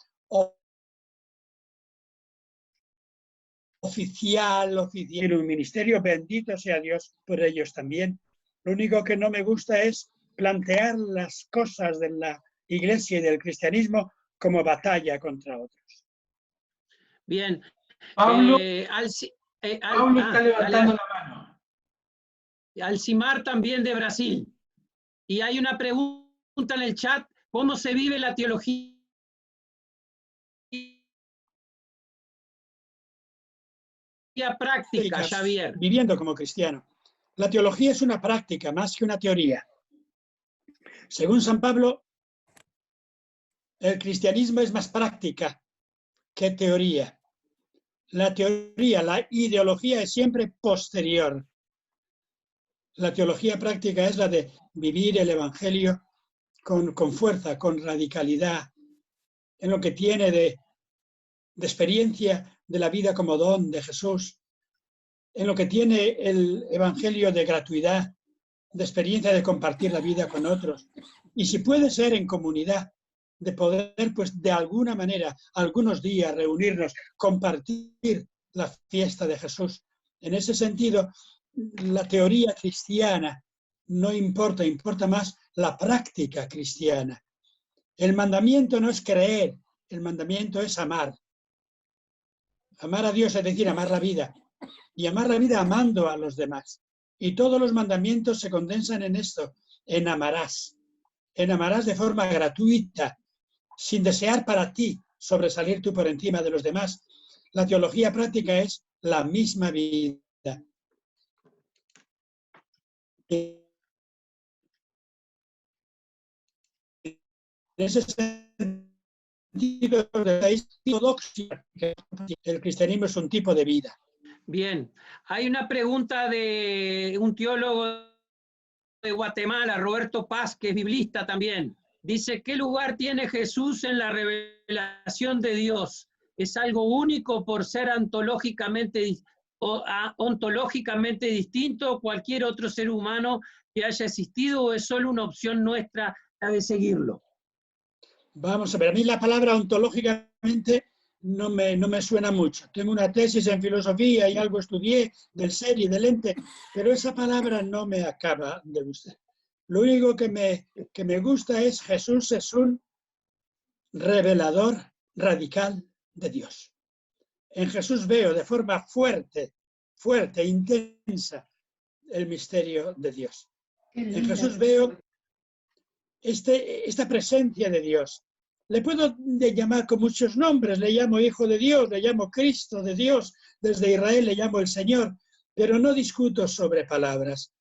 oficial, un ministerio, bendito sea Dios por ellos también. Lo único que no me gusta es plantear las cosas de la iglesia y del cristianismo como batalla contra otros. Bien. Pablo, Pablo está levantando la mano. Alcimar también de Brasil. Y hay una pregunta en el chat, ¿cómo se vive la teología práctica, Xavier? Viviendo como cristiano. La teología es una práctica más que una teoría. Según San Pablo, el cristianismo es más práctica que teoría. La teoría, la ideología es siempre posterior. La teología práctica es la de vivir el evangelio con fuerza, con radicalidad, en lo que tiene de experiencia de la vida como don de Jesús, en lo que tiene el evangelio de gratuidad, de experiencia de compartir la vida con otros. Y si puede ser en comunidad, de poder, pues de alguna manera, algunos días reunirnos, compartir la fiesta de Jesús. En ese sentido, la teoría cristiana no importa, importa más la práctica cristiana. El mandamiento no es creer, el mandamiento es amar. Amar a Dios es decir, amar la vida. Y amar la vida amando a los demás. Y todos los mandamientos se condensan en esto, en amarás. En amarás de forma gratuita, sin desear para ti sobresalir tú por encima de los demás. La teología práctica es la misma vida. En ese sentido de la ortodoxia, que el cristianismo es un tipo de vida. Bien, hay una pregunta de un teólogo de Guatemala, Roberto Paz, que es biblista también. Dice, ¿qué lugar tiene Jesús en la revelación de Dios? ¿Es algo único por ser ontológicamente distinto a cualquier otro ser humano que haya existido, o es solo una opción nuestra la de seguirlo? Vamos a ver, a mí la palabra ontológicamente no me suena mucho. Tengo una tesis en filosofía y algo estudié del ser y del ente, pero esa palabra no me acaba de gustar. Lo único que me gusta es Jesús es un revelador radical de Dios. En Jesús veo de forma fuerte, intensa, el misterio de Dios. En Jesús veo esta presencia de Dios. Le puedo llamar con muchos nombres, le llamo Hijo de Dios, le llamo Cristo de Dios, desde Israel le llamo el Señor, pero no discuto sobre palabras.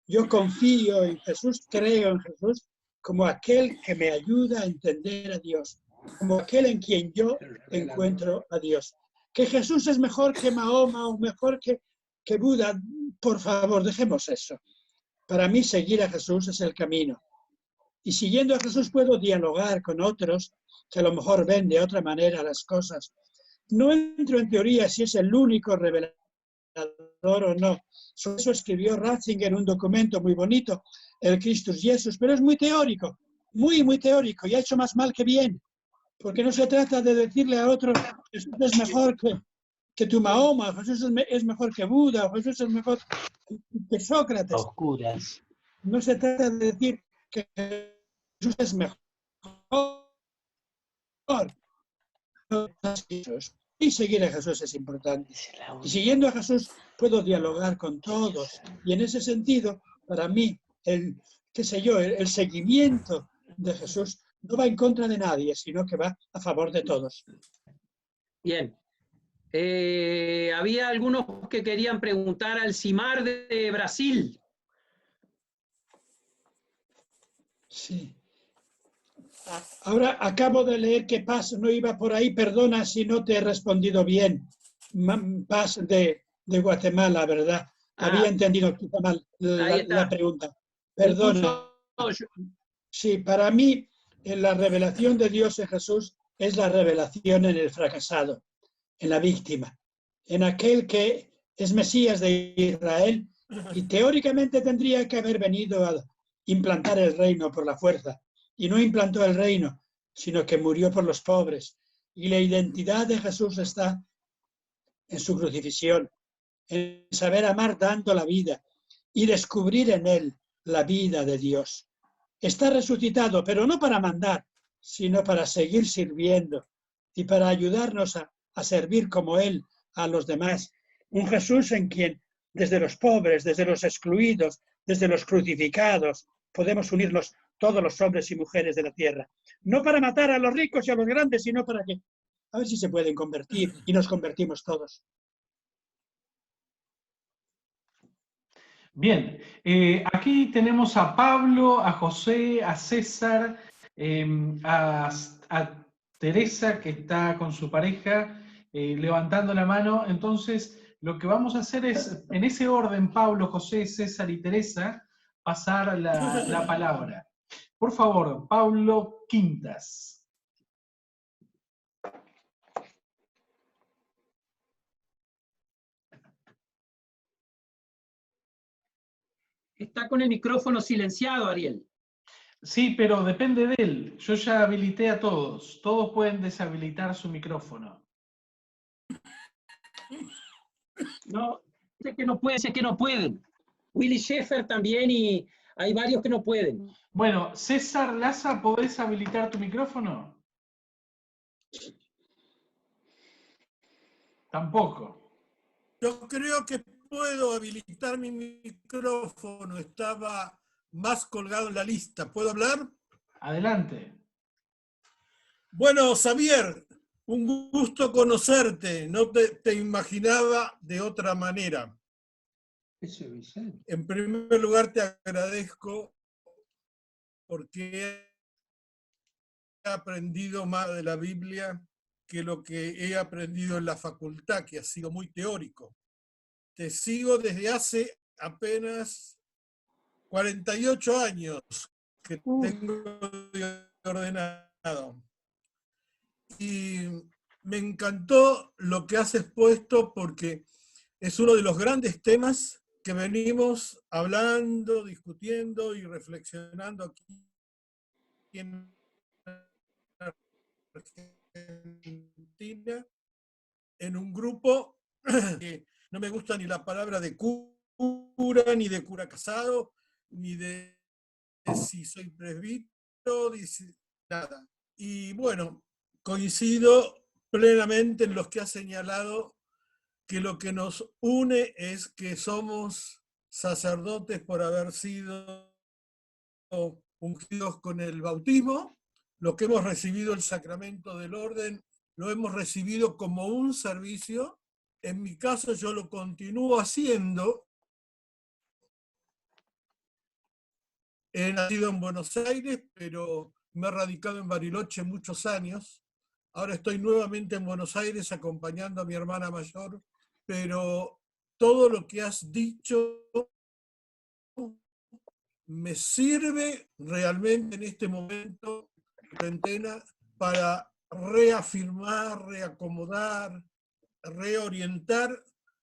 Yo confío en Jesús, creo en Jesús como aquel que me ayuda a entender a Dios, como aquel en quien yo encuentro a Dios. Que Jesús es mejor que Mahoma o mejor que Buda, por favor, dejemos eso. Para mí seguir a Jesús es el camino. Y siguiendo a Jesús puedo dialogar con otros que a lo mejor ven de otra manera las cosas. No entro en teoría si es el único revelador o no. Sobre eso escribió Ratzinger en un documento muy bonito, el Christus Jesus, pero es muy teórico, muy teórico, y ha hecho más mal que bien, porque no se trata de decirle a otros Jesús es mejor que tu Mahoma, Jesús es mejor que Buda, Jesús es mejor que Sócrates. Oscuras. No se trata de decir que Jesús es mejor. Y seguir a Jesús es importante. Y siguiendo a Jesús puedo dialogar con todos. Y en ese sentido, para mí, el seguimiento de Jesús no va en contra de nadie, sino que va a favor de todos. Bien. Había algunos que querían preguntar al Cimar de Brasil. Sí. Ahora acabo de leer que Paz no iba por ahí. Perdona si no te he respondido bien. Paz de Guatemala, ¿verdad? Había entendido quizá mal la pregunta. Perdona. Sí, para mí la revelación de Dios en Jesús es la revelación en el fracasado, en la víctima, en aquel que es Mesías de Israel y teóricamente tendría que haber venido a implantar el reino por la fuerza. Y no implantó el reino, sino que murió por los pobres. Y la identidad de Jesús está en su crucifixión, en saber amar dando la vida y descubrir en él la vida de Dios. Está resucitado, pero no para mandar, sino para seguir sirviendo y para ayudarnos a servir como él a los demás. Un Jesús en quien, desde los pobres, desde los excluidos, desde los crucificados, podemos unirnos todos los hombres y mujeres de la tierra. No para matar a los ricos y a los grandes, sino para que, a ver si se pueden convertir, y nos convertimos todos. Bien, aquí tenemos a Pablo, a José, a César, a Teresa, que está con su pareja, levantando la mano. Entonces, lo que vamos a hacer es, en ese orden, Pablo, José, César y Teresa, pasar la palabra. Por favor, Pablo Quintas. Está con el micrófono silenciado, Ariel. Sí, pero depende de él. Yo ya habilité a todos. Todos pueden deshabilitar su micrófono. No, sé que no pueden. Willy Schaeffer también, y hay varios que no pueden. Bueno, César Laza, ¿podés habilitar tu micrófono? Tampoco. Yo creo que puedo habilitar mi micrófono. Estaba más colgado en la lista. ¿Puedo hablar? Adelante. Bueno, Xavier, un gusto conocerte. No te imaginaba de otra manera. En primer lugar, te agradezco porque aprendido más de la Biblia que lo que he aprendido en la facultad, que ha sido muy teórico. Te sigo desde hace apenas 48 años que tengo de ordenado. Y me encantó lo que has expuesto porque es uno de los grandes temas que venimos hablando, discutiendo y reflexionando aquí en Argentina, en un grupo que no me gusta ni la palabra de cura, ni de cura casado, ni de si soy presbítero, nada. Y bueno, coincido plenamente en los que ha señalado que lo que nos une es que somos sacerdotes por haber sido ungidos con el bautismo, lo que hemos recibido el sacramento del orden, lo hemos recibido como un servicio. En mi caso yo lo continúo haciendo. He nacido en Buenos Aires, pero me he radicado en Bariloche muchos años. Ahora estoy nuevamente en Buenos Aires acompañando a mi hermana mayor, pero todo lo que has dicho me sirve realmente en este momento de cuarentena para reafirmar, reacomodar, reorientar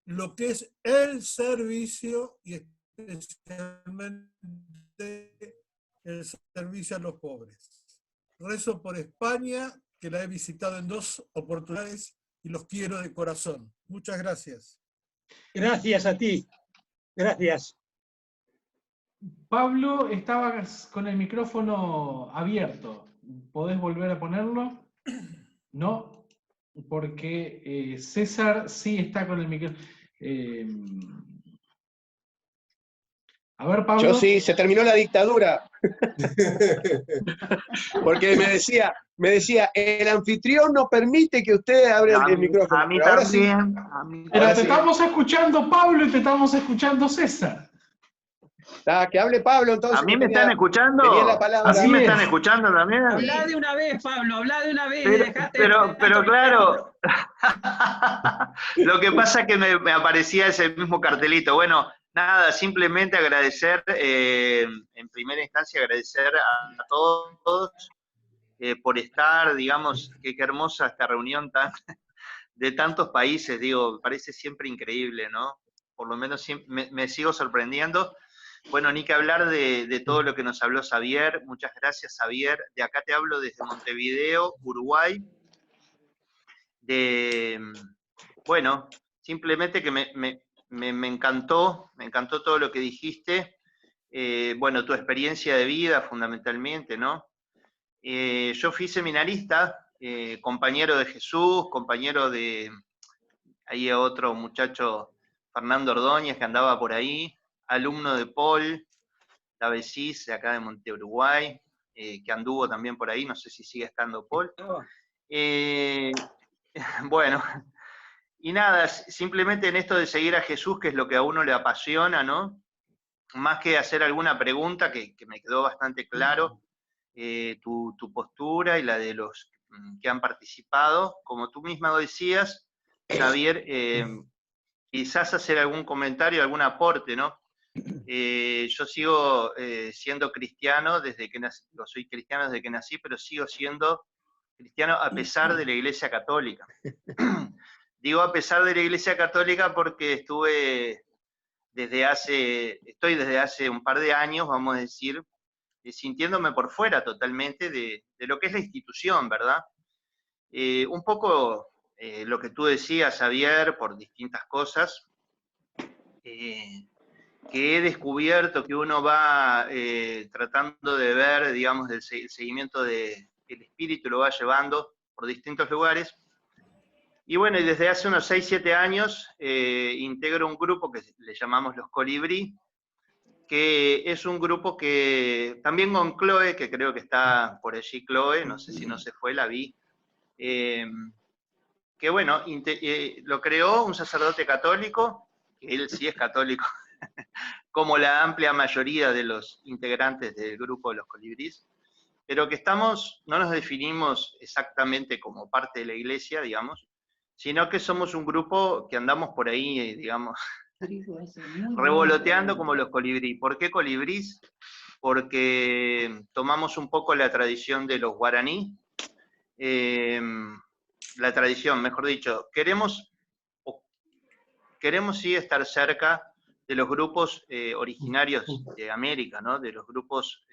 lo que es el servicio y especialmente el servicio a los pobres. Rezo por España, que la he visitado en 2 oportunidades y los quiero de corazón. Muchas gracias. Gracias a ti. Gracias. Pablo, estabas con el micrófono abierto. ¿Podés volver a ponerlo? No, porque César sí está con el micrófono. A ver, Pablo. Yo sí, se terminó la dictadura. Porque me decía, el anfitrión no permite que usted abra el micrófono. A mí Pero también. ahora sí. Pero te estamos escuchando, Pablo, y te estamos escuchando, César. Que hable Pablo, entonces. ¿A mí me están escuchando? Tenía la palabra. ¿A mí me están escuchando también? Habla de una vez, Pablo, habla de una vez. Pero claro, lo que pasa es que me aparecía ese mismo cartelito. Bueno, nada, simplemente agradecer, en primera instancia agradecer a todos por estar, digamos, qué hermosa esta reunión de tantos países, digo, parece siempre increíble, ¿no? Por lo menos me sigo sorprendiendo. Bueno, ni que hablar de todo lo que nos habló Xavier. Muchas gracias, Xavier. De acá te hablo desde Montevideo, Uruguay. Bueno, simplemente que me encantó todo lo que dijiste. Bueno, tu experiencia de vida, fundamentalmente, ¿no? Yo fui seminarista, compañero de Jesús, compañero de ahí otro muchacho, Fernando Ordóñez, que andaba por ahí, alumno de Paul Lavesis, de acá de Monte Uruguay, que anduvo también por ahí, no sé si sigue estando Paul. Bueno, y nada, simplemente en esto de seguir a Jesús, que es lo que a uno le apasiona, ¿no? Más que hacer alguna pregunta, que me quedó bastante claro, tu postura y la de los que han participado. Como tú misma decías, Xavier, quizás hacer algún comentario, algún aporte, ¿no? Yo sigo siendo cristiano desde que nací, soy cristiano desde que nací, pero sigo siendo cristiano a pesar de la Iglesia Católica. Digo a pesar de la Iglesia Católica porque estoy desde hace un par de años, vamos a decir, sintiéndome por fuera totalmente de lo que es la institución, ¿verdad? Un poco lo que tú decías, Xavier, por distintas cosas, que he descubierto que uno va tratando de ver, digamos, el seguimiento del espíritu lo va llevando por distintos lugares. Y bueno, y desde hace unos 6, 7 años integro un grupo que le llamamos Los Colibrí, que es un grupo que también con Chloe, que creo que está por allí Chloe, no sé si no se fue, la vi, que bueno, lo creó un sacerdote católico, que él sí es católico, como la amplia mayoría de los integrantes del grupo de Los Colibrís, pero que estamos, no nos definimos exactamente como parte de la iglesia, digamos, sino que somos un grupo que andamos por ahí, digamos, revoloteando como los colibrí. ¿Por qué colibrís? Porque tomamos un poco la tradición de los guaraní, la tradición, mejor dicho, queremos sí estar cerca de los grupos originarios de América, ¿no? De los grupos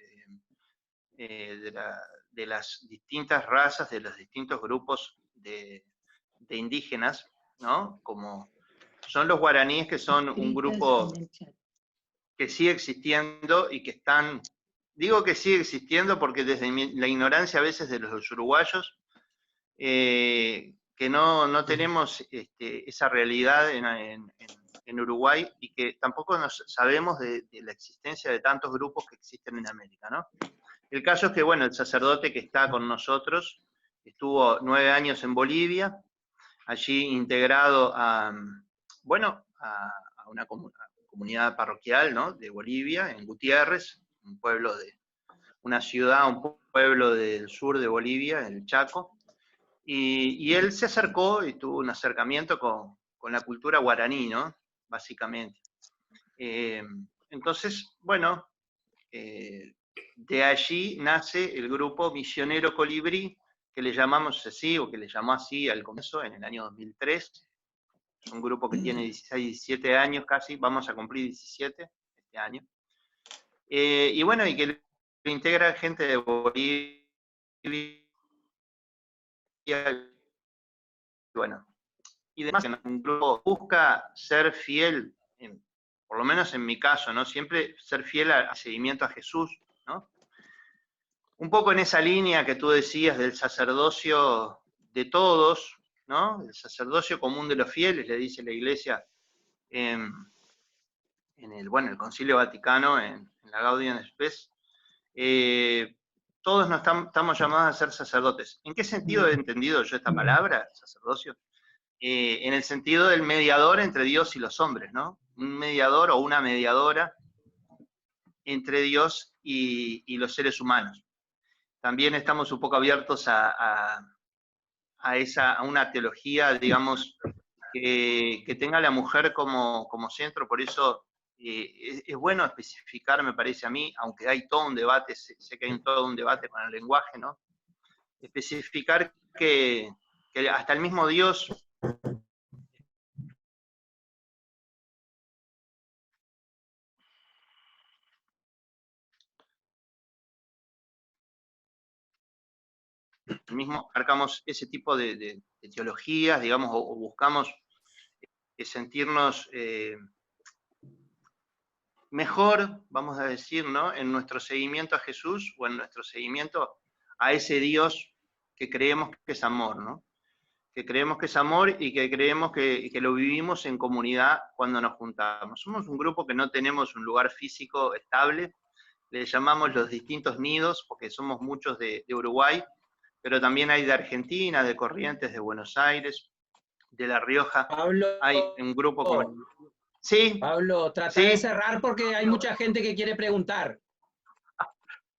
de las distintas razas, de los distintos grupos de indígenas, ¿no? Como son los guaraníes, que son un grupo que sigue existiendo y que están, digo que sigue existiendo porque desde la ignorancia a veces de los uruguayos, que no tenemos esa realidad en Uruguay, y que tampoco sabemos de la existencia de tantos grupos que existen en América, ¿no? El caso es que, bueno, el sacerdote que está con nosotros estuvo 9 años en Bolivia, allí integrado a una comunidad parroquial, ¿no? De Bolivia, en Gutiérrez, un pueblo del sur de Bolivia, en el Chaco, y él se acercó y tuvo un acercamiento con la cultura guaraní, ¿no? Básicamente. Entonces, bueno, de allí nace el grupo Misionero Colibrí, que le llamamos así, o que le llamó así al comienzo, en el año 2003. Es un grupo que tiene 16, 17 años casi, vamos a cumplir 17 este año. Y bueno, y que le integra gente de Bolivia, bueno, y demás. Un grupo busca ser fiel, por lo menos en mi caso, ¿no? Siempre ser fiel al seguimiento a Jesús, ¿no? Un poco en esa línea que tú decías del sacerdocio de todos, ¿no? El sacerdocio común de los fieles, le dice la Iglesia en el Concilio Vaticano, en la Gaudium et Spes. Todos estamos llamados a ser sacerdotes. ¿En qué sentido he entendido yo esta palabra, sacerdocio? En el sentido del mediador entre Dios y los hombres, ¿no? Un mediador o una mediadora entre Dios y los seres humanos. También estamos un poco abiertos a una teología, digamos, que tenga a la mujer como centro. Por eso es bueno especificar, me parece a mí, aunque hay todo un debate, sé que hay todo un debate con el lenguaje, ¿no? Especificar que hasta el mismo Dios mismo marcamos ese tipo de teologías, digamos, o buscamos sentirnos mejor, vamos a decir, ¿no? En nuestro seguimiento a Jesús, o en nuestro seguimiento a ese Dios que creemos que es amor, ¿no? Que creemos que es amor y que creemos que lo vivimos en comunidad cuando nos juntamos. Somos un grupo que no tenemos un lugar físico estable, le llamamos los distintos nidos, porque somos muchos de Uruguay, pero también hay de Argentina, de Corrientes, de Buenos Aires, de La Rioja. Pablo, hay un grupo como... Sí. Pablo, trata de cerrar porque hay mucha gente que quiere preguntar.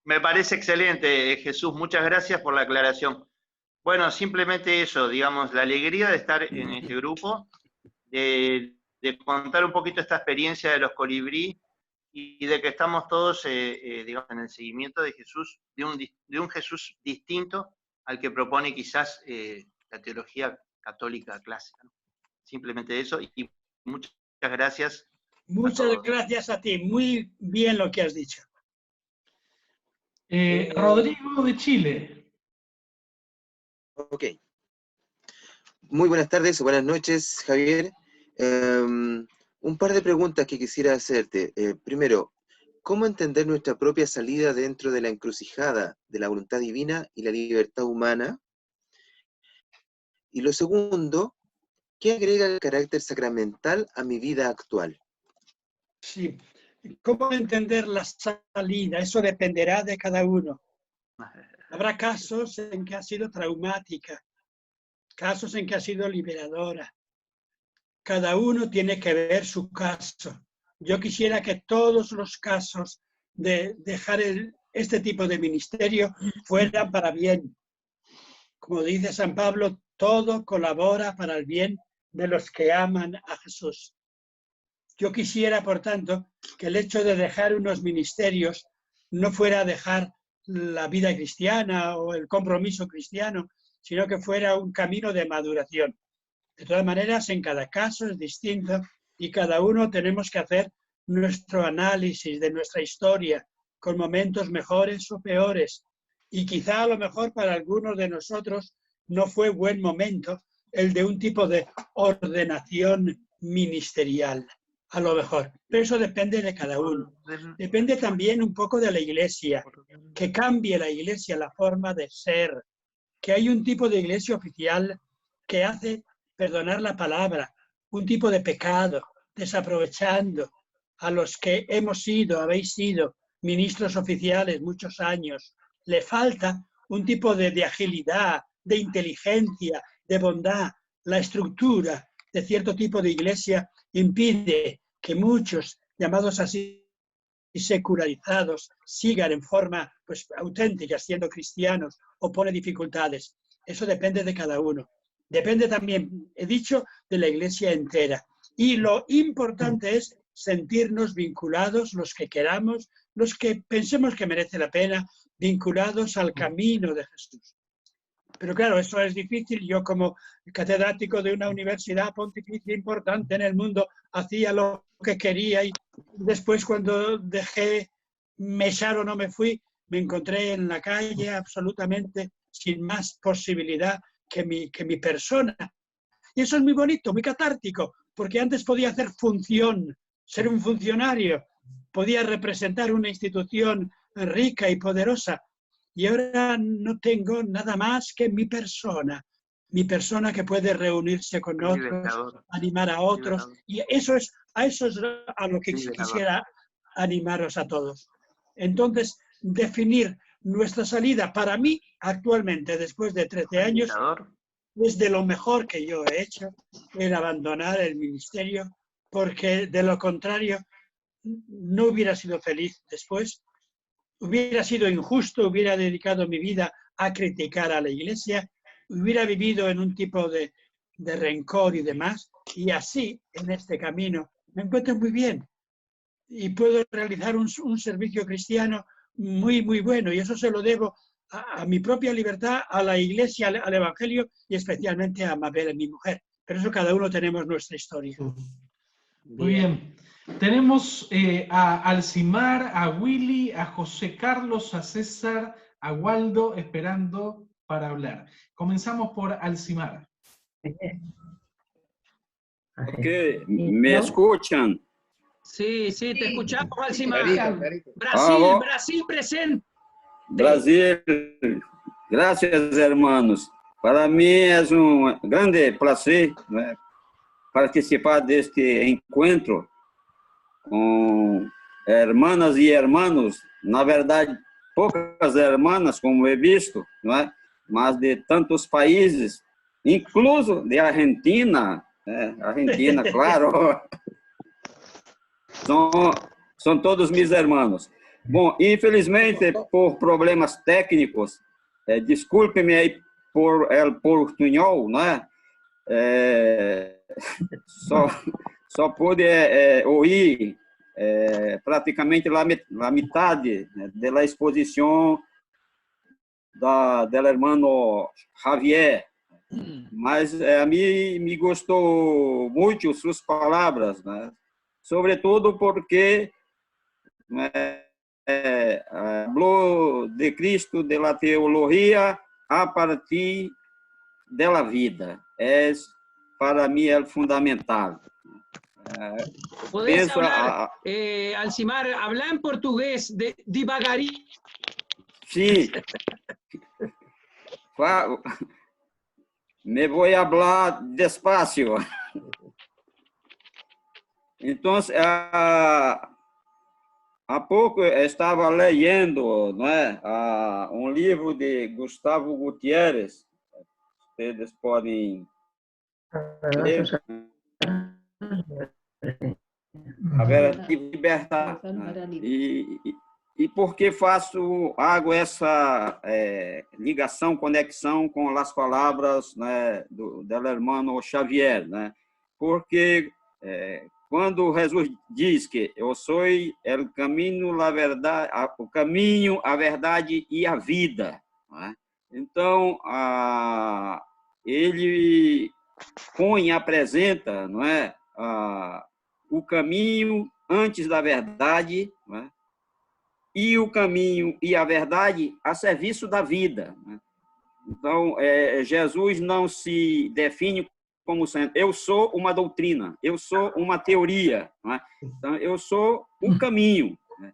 Me parece excelente, Jesús. Muchas gracias por la aclaración. Bueno, simplemente eso, digamos, la alegría de estar en este grupo, de contar un poquito esta experiencia de los colibrí, y de que estamos todos, digamos, en el seguimiento de Jesús, de un Jesús distinto al que propone quizás la teología católica clásica, ¿no? Simplemente eso, y muchas gracias. Muchas gracias a ti, muy bien lo que has dicho. Rodrigo de Chile. Ok. Muy buenas tardes, buenas noches, Javier. Un par de preguntas que quisiera hacerte. Primero, ¿cómo entender nuestra propia salida dentro de la encrucijada de la voluntad divina y la libertad humana? Y lo segundo, ¿qué agrega el carácter sacramental a mi vida actual? Sí, ¿cómo entender la salida? Eso dependerá de cada uno. Habrá casos en que ha sido traumática, casos en que ha sido liberadora. Cada uno tiene que ver su caso. Yo quisiera que todos los casos de dejar este tipo de ministerio fuera para bien. Como dice San Pablo, todo colabora para el bien de los que aman a Jesús. Yo quisiera, por tanto, que el hecho de dejar unos ministerios no fuera dejar la vida cristiana o el compromiso cristiano, sino que fuera un camino de maduración. De todas maneras, en cada caso es distinto y cada uno tenemos que hacer nuestro análisis de nuestra historia, con momentos mejores o peores. Y quizá a lo mejor para algunos de nosotros no fue buen momento el de un tipo de ordenación ministerial, a lo mejor. Pero eso depende de cada uno. Depende también un poco de la Iglesia, que cambie la Iglesia la forma de ser, que hay un tipo de Iglesia oficial que hace perdonar la palabra, un tipo de pecado, desaprovechando a los que habéis sido ministros oficiales muchos años. Le falta un tipo de agilidad, de inteligencia, de bondad. La estructura de cierto tipo de iglesia impide que muchos, llamados así secularizados, sigan en forma auténtica, siendo cristianos, o pone dificultades. Eso depende de cada uno. Depende también, he dicho, de la iglesia entera. Y lo importante es sentirnos vinculados, los que queramos, los que pensemos que merece la pena, vinculados al camino de Jesús. Pero claro, eso es difícil. Yo, como catedrático de una universidad pontificia importante en el mundo, hacía lo que quería, y después, cuando dejé, me echaron o no me fui, me encontré en la calle absolutamente sin más posibilidad que mi persona. Y eso es muy bonito, muy catártico, porque antes podía hacer función, ser un funcionario, podía representar una institución rica y poderosa, y ahora no tengo nada más que mi persona que puede reunirse con otros, animar a otros, y eso es a lo que quisiera animaros a todos. Entonces, definir nuestra salida, para mí, actualmente, después de 13 años, es de lo mejor que yo he hecho, el abandonar el ministerio, porque de lo contrario no hubiera sido feliz después, hubiera sido injusto, hubiera dedicado mi vida a criticar a la Iglesia, hubiera vivido en un tipo de rencor y demás, y así, en este camino, me encuentro muy bien y puedo realizar un servicio cristiano muy, muy bueno, y eso se lo debo a mi propia libertad, a la Iglesia, al Evangelio, y especialmente a Mabel, mi mujer. Pero eso cada uno tenemos nuestra historia. Muy bien. Tenemos a Alcimar, a Willy, a José Carlos, a César, a Waldo esperando para hablar. Comenzamos por Alcimar. Ok, ¿me escuchan? Sí, sí, te escuchamos, Alcimar. Clarito. Brasil presente. Brasil, gracias hermanos. Para mí es un grande placer, né, participar de este encuentro con hermanas y hermanos. Na verdade, poucas hermanas, como he visto, né, mas de tantos países, incluso de Argentina, Argentina, claro. São todos meus irmãos. Bom, infelizmente, por problemas técnicos, desculpe-me aí por el portunhol, né? Só pude ouvir praticamente a metade da exposição do irmão Javier, mas a mim me gostou muito suas palavras, né? Sobretudo porque falou de Cristo, de la teologia a partir da vida. Para mim é fundamental. ¿Podés hablar, Alcimar, hablar en portugués devagarinho? Sim. Me vou falar despacio. Então, há pouco eu estava lendo, né, um livro de Gustavo Gutiérrez. Vocês podem ler. A Verdadeira Libertad. E por que hago essa ligação, conexão com as palavras, né, do irmão Xavier, né? Porque quando Jesus diz que eu sou o caminho, a verdade e a vida, né? Então ele apresenta, não é, o caminho antes da verdade, não é? E o caminho e a verdade a serviço da vida, né? Então, Jesus não se define como sendo eu sou uma doutrina, eu sou uma teoria, né? Então, eu sou o caminho, né?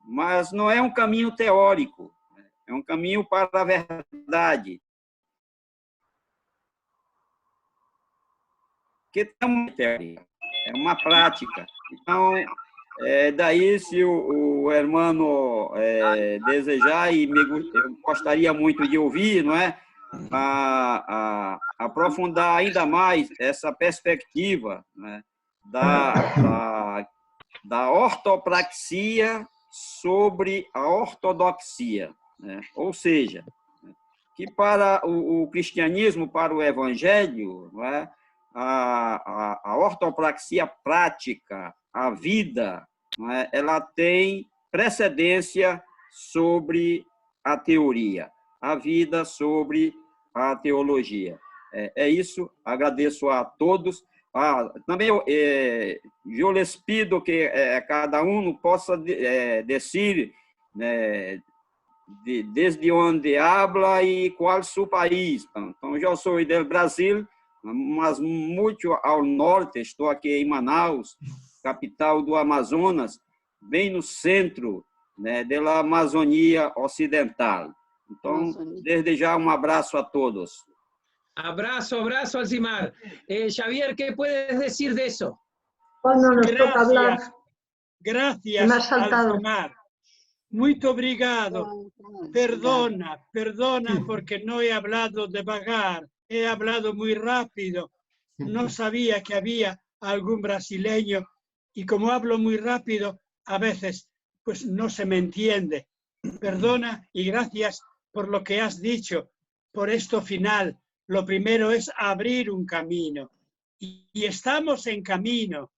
Mas não é um caminho teórico, né? É um caminho para a verdade, que é uma teoria, é uma prática. Então, daí, se o irmão desejar, e eu gostaria muito de ouvir, não é? Aprofundar ainda mais essa perspectiva, né, da ortopraxia sobre a ortodoxia, né? Ou seja, que para o cristianismo, para o evangelho, não é? A ortopraxia prática, a vida, não é? Ela tem precedência sobre a teoria, a vida sobre a teologia. É isso, agradeço a todos. Também eu les pido que cada um possa dizer, né, desde onde habla e qual seu país. Então, eu sou do Brasil, mas muito ao norte, estou aqui em Manaus, capital do Amazonas, bem no centro, né, da Amazônia Ocidental. Então, desde já, um abraço a todos. Abrazo, abrazo, Alcimar. Javier, ¿qué puedes decir de eso? Cuando nos toca hablar. Gracias, Me has saltado. Alcimar. Muito obrigado. Perdona porque no he hablado devagar, he hablado muy rápido. No sabía que había algún brasileño y como hablo muy rápido, a veces pues no se me entiende. Perdona y gracias por lo que has dicho, por esto final. Lo primero es abrir un camino y estamos en camino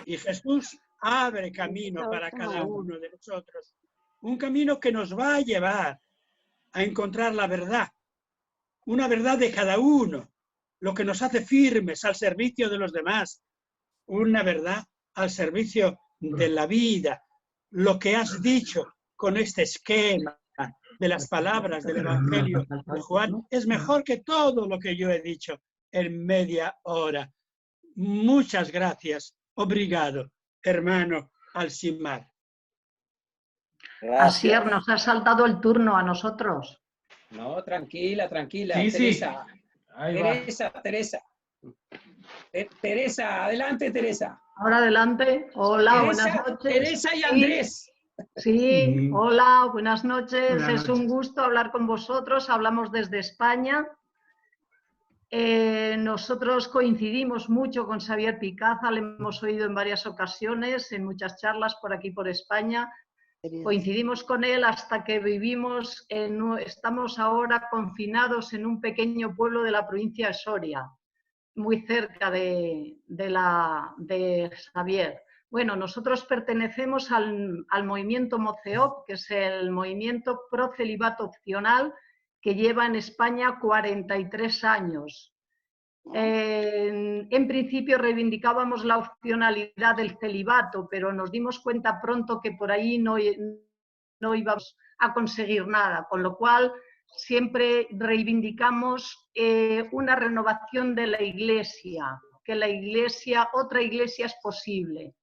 y Jesús abre camino para cada uno de nosotros. Un camino que nos va a llevar a encontrar la verdad, una verdad de cada uno, lo que nos hace firmes al servicio de los demás, una verdad al servicio de la vida. Lo que has dicho con este esquema de las palabras del Evangelio de Juan es mejor que todo lo que yo he dicho en media hora. Muchas gracias. Obrigado, hermano Alcimar. Asier, nos ha saltado el turno a nosotros. No, tranquila, tranquila. Sí, Teresa. sí. Ahí va. Teresa, adelante, Teresa. Ahora adelante. Hola, Teresa, buenas noches. Teresa y Andrés. Sí, hola, buenas noches. Es un gusto hablar con vosotros. Hablamos desde España. Nosotros coincidimos mucho con Xavier Picaza, le hemos oído en varias ocasiones, en muchas charlas por aquí, por España. Coincidimos con él hasta que estamos ahora confinados en un pequeño pueblo de la provincia de Soria, muy cerca de Xavier. Bueno, nosotros pertenecemos al movimiento MOCEOP, que es el movimiento pro celibato opcional, que lleva en España 43 años. En principio reivindicábamos la opcionalidad del celibato, pero nos dimos cuenta pronto que por ahí no íbamos a conseguir nada, con lo cual siempre reivindicamos una renovación de la Iglesia, que otra Iglesia es posible.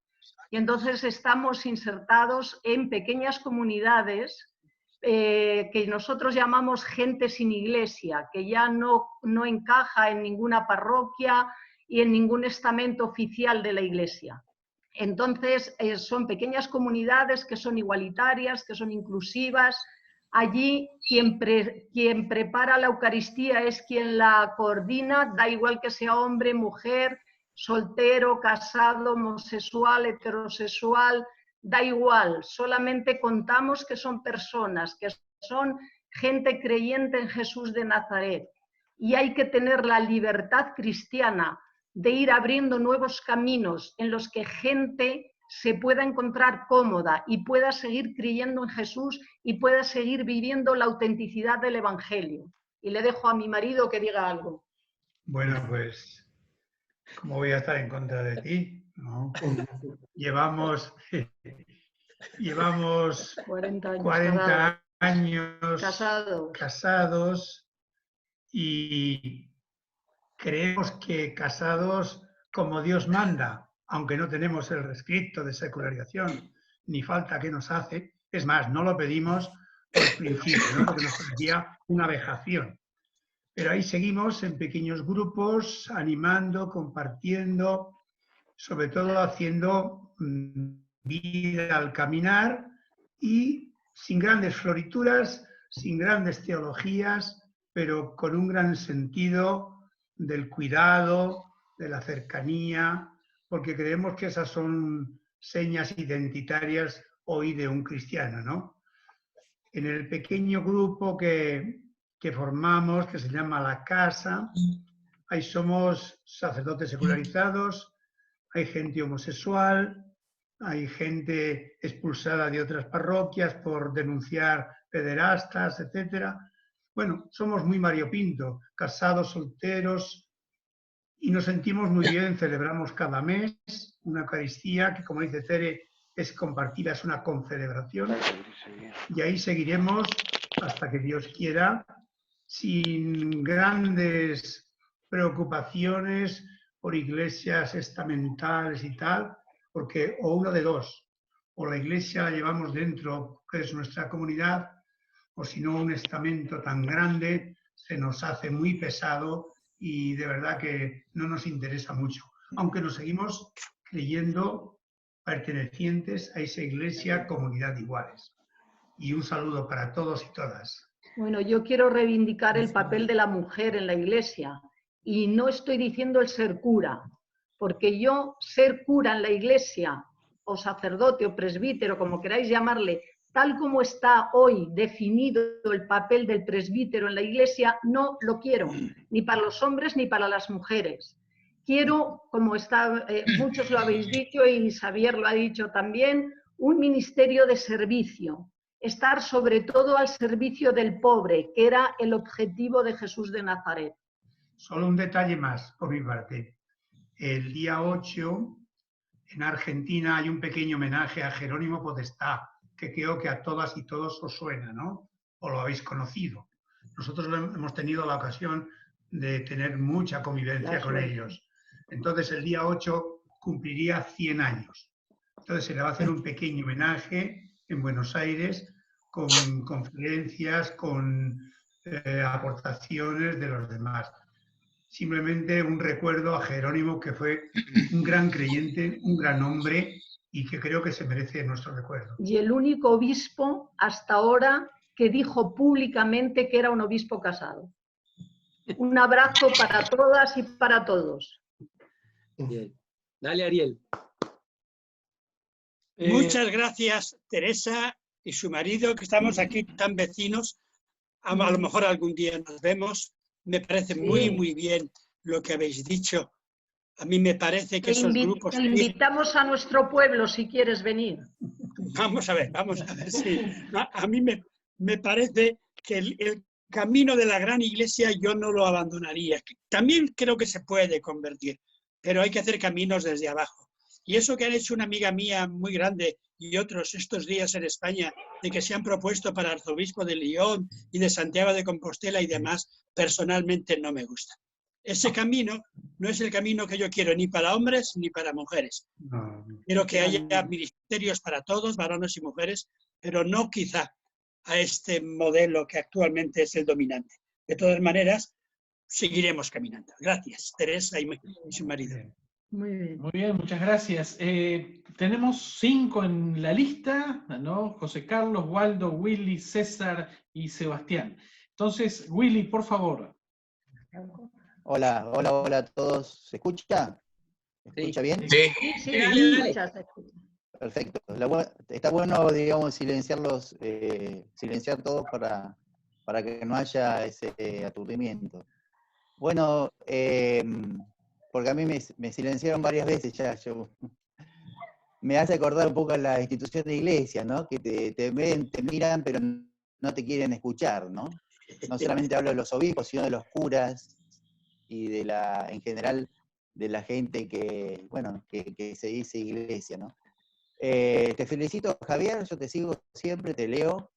Y entonces estamos insertados en pequeñas comunidades que nosotros llamamos gente sin iglesia, que ya no encaja en ninguna parroquia y en ningún estamento oficial de la iglesia. Entonces son pequeñas comunidades que son igualitarias, que son inclusivas. Allí quien prepara la Eucaristía es quien la coordina, da igual que sea hombre, mujer, soltero, casado, homosexual, heterosexual, da igual, solamente contamos que son personas, que son gente creyente en Jesús de Nazaret. Y hay que tener la libertad cristiana de ir abriendo nuevos caminos en los que gente se pueda encontrar cómoda y pueda seguir creyendo en Jesús y pueda seguir viviendo la autenticidad del Evangelio. Y le dejo a mi marido que diga algo. Bueno, pues, ¿cómo voy a estar en contra de ti? ¿No? Llevamos 40 años casados y creemos que casados como Dios manda, aunque no tenemos el rescrito de secularización, ni falta que nos hace, es más, no lo pedimos por principio, ¿no? Porque nos parecía una vejación. Pero ahí seguimos en pequeños grupos, animando, compartiendo, sobre todo haciendo vida al caminar y sin grandes florituras, sin grandes teologías, pero con un gran sentido del cuidado, de la cercanía, porque creemos que esas son señas identitarias hoy de un cristiano, ¿no? En el pequeño grupo que formamos, que se llama La Casa, ahí somos sacerdotes secularizados, hay gente homosexual, hay gente expulsada de otras parroquias por denunciar pederastas, etc. Bueno, somos muy variopinto, casados, solteros, y nos sentimos muy bien, celebramos cada mes una Eucaristía que, como dice Tere, es compartida, es una concelebración, y ahí seguiremos hasta que Dios quiera, sin grandes preocupaciones por iglesias estamentales y tal, porque o uno de dos, o la iglesia la llevamos dentro, que es nuestra comunidad, o si no un estamento tan grande se nos hace muy pesado y de verdad que no nos interesa mucho, aunque nos seguimos creyendo pertenecientes a esa iglesia, comunidad iguales. Y un saludo para todos y todas. Bueno, yo quiero reivindicar el papel de la mujer en la iglesia y no estoy diciendo el ser cura, porque yo ser cura en la iglesia o sacerdote o presbítero, como queráis llamarle, tal como está hoy definido el papel del presbítero en la iglesia, no lo quiero, ni para los hombres ni para las mujeres. Quiero, como está, muchos lo habéis dicho y Xavier lo ha dicho también, un ministerio de servicio. Estar sobre todo al servicio del pobre, que era el objetivo de Jesús de Nazaret. Solo un detalle más por mi parte. El día 8, en Argentina, hay un pequeño homenaje a Jerónimo Podestá, que creo que a todas y todos os suena, ¿no? O lo habéis conocido. Nosotros hemos tenido la ocasión de tener mucha convivencia con ellos. Entonces, el día 8 cumpliría 100 años. Entonces, se le va a hacer un pequeño homenaje en Buenos Aires, con conferencias, con aportaciones de los demás. Simplemente un recuerdo a Jerónimo, que fue un gran creyente, un gran hombre, y que creo que se merece nuestro recuerdo. Y el único obispo hasta ahora que dijo públicamente que era un obispo casado. Un abrazo para todas y para todos. Bien. Dale, Ariel. Muchas gracias, Teresa y su marido, que estamos aquí tan vecinos. A lo mejor algún día nos vemos. Me parece muy bien lo que habéis dicho. A mí me parece que esos grupos... Te invitamos a nuestro pueblo si quieres venir. Vamos a ver, sí. A mí me parece que el camino de la gran iglesia yo no lo abandonaría. También creo que se puede convertir, pero hay que hacer caminos desde abajo. Y eso que han hecho una amiga mía muy grande y otros estos días en España, de que se han propuesto para arzobispo de León y de Santiago de Compostela y demás, personalmente no me gusta. Ese camino no es el camino que yo quiero ni para hombres ni para mujeres. Quiero que haya ministerios para todos, varones y mujeres, pero no quizá a este modelo que actualmente es el dominante. De todas maneras, seguiremos caminando. Gracias, Teresa y su marido. Muy bien, muchas gracias. Tenemos 5 en la lista, ¿no? José Carlos, Waldo, Willy, César y Sebastián. Entonces, Willy, por favor. Hola a todos. ¿Se escucha? ¿Se escucha bien? Sí, dale. perfecto. Está bueno, digamos, silenciar todo para que no haya ese aturdimiento. Bueno, porque a mí me silenciaron varias veces ya. Me hace acordar un poco a la institución de iglesia, ¿no? Que te ven, te miran, pero no te quieren escuchar, ¿no? No solamente hablo de los obispos, sino de los curas y en general, de la gente que se dice iglesia, ¿no? Te felicito, Javier, yo te sigo siempre, te leo.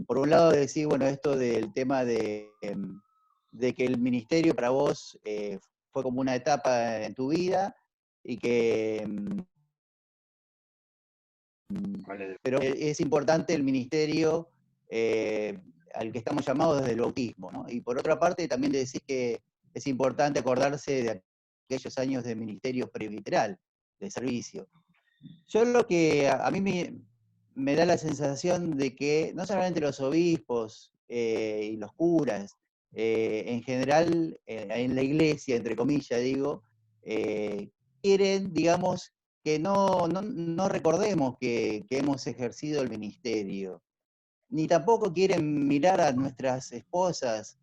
Por un lado decir, bueno, esto del tema de que el ministerio para vos fue como una etapa en tu vida y que pero es importante el ministerio al que estamos llamados desde el bautismo, ¿no? Y por otra parte también decir que es importante acordarse de aquellos años de ministerio presbiteral, de servicio. Yo lo que a mí me da la sensación de que no solamente los obispos y los curas, en general en la iglesia, entre comillas digo, quieren, digamos, que no recordemos que hemos ejercido el ministerio, ni tampoco quieren mirar a nuestras esposas,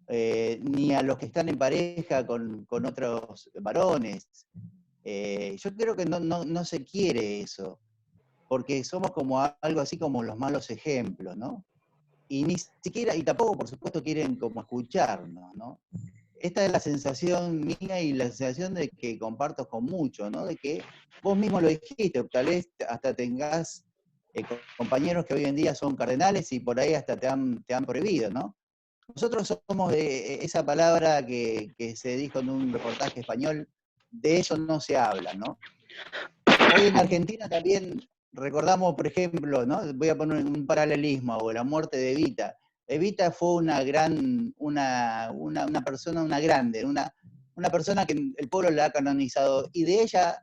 ni a los que están en pareja con otros varones. Yo creo que no se quiere eso, porque somos como algo así como los malos ejemplos, ¿no? Y ni siquiera, y tampoco por supuesto quieren como escucharnos, ¿no? Esta es la sensación mía y la sensación de que comparto con muchos, ¿no? De que vos mismo lo dijiste, tal vez hasta tengas compañeros que hoy en día son cardenales y por ahí hasta te han prohibido, ¿no? Nosotros somos de esa palabra que se dijo en un reportaje español, de eso no se habla, ¿no? Hoy en Argentina también recordamos, por ejemplo, ¿no? Voy a poner un paralelismo, o la muerte de Evita. Evita fue una persona, una grande, una persona que el pueblo la ha canonizado, y de ella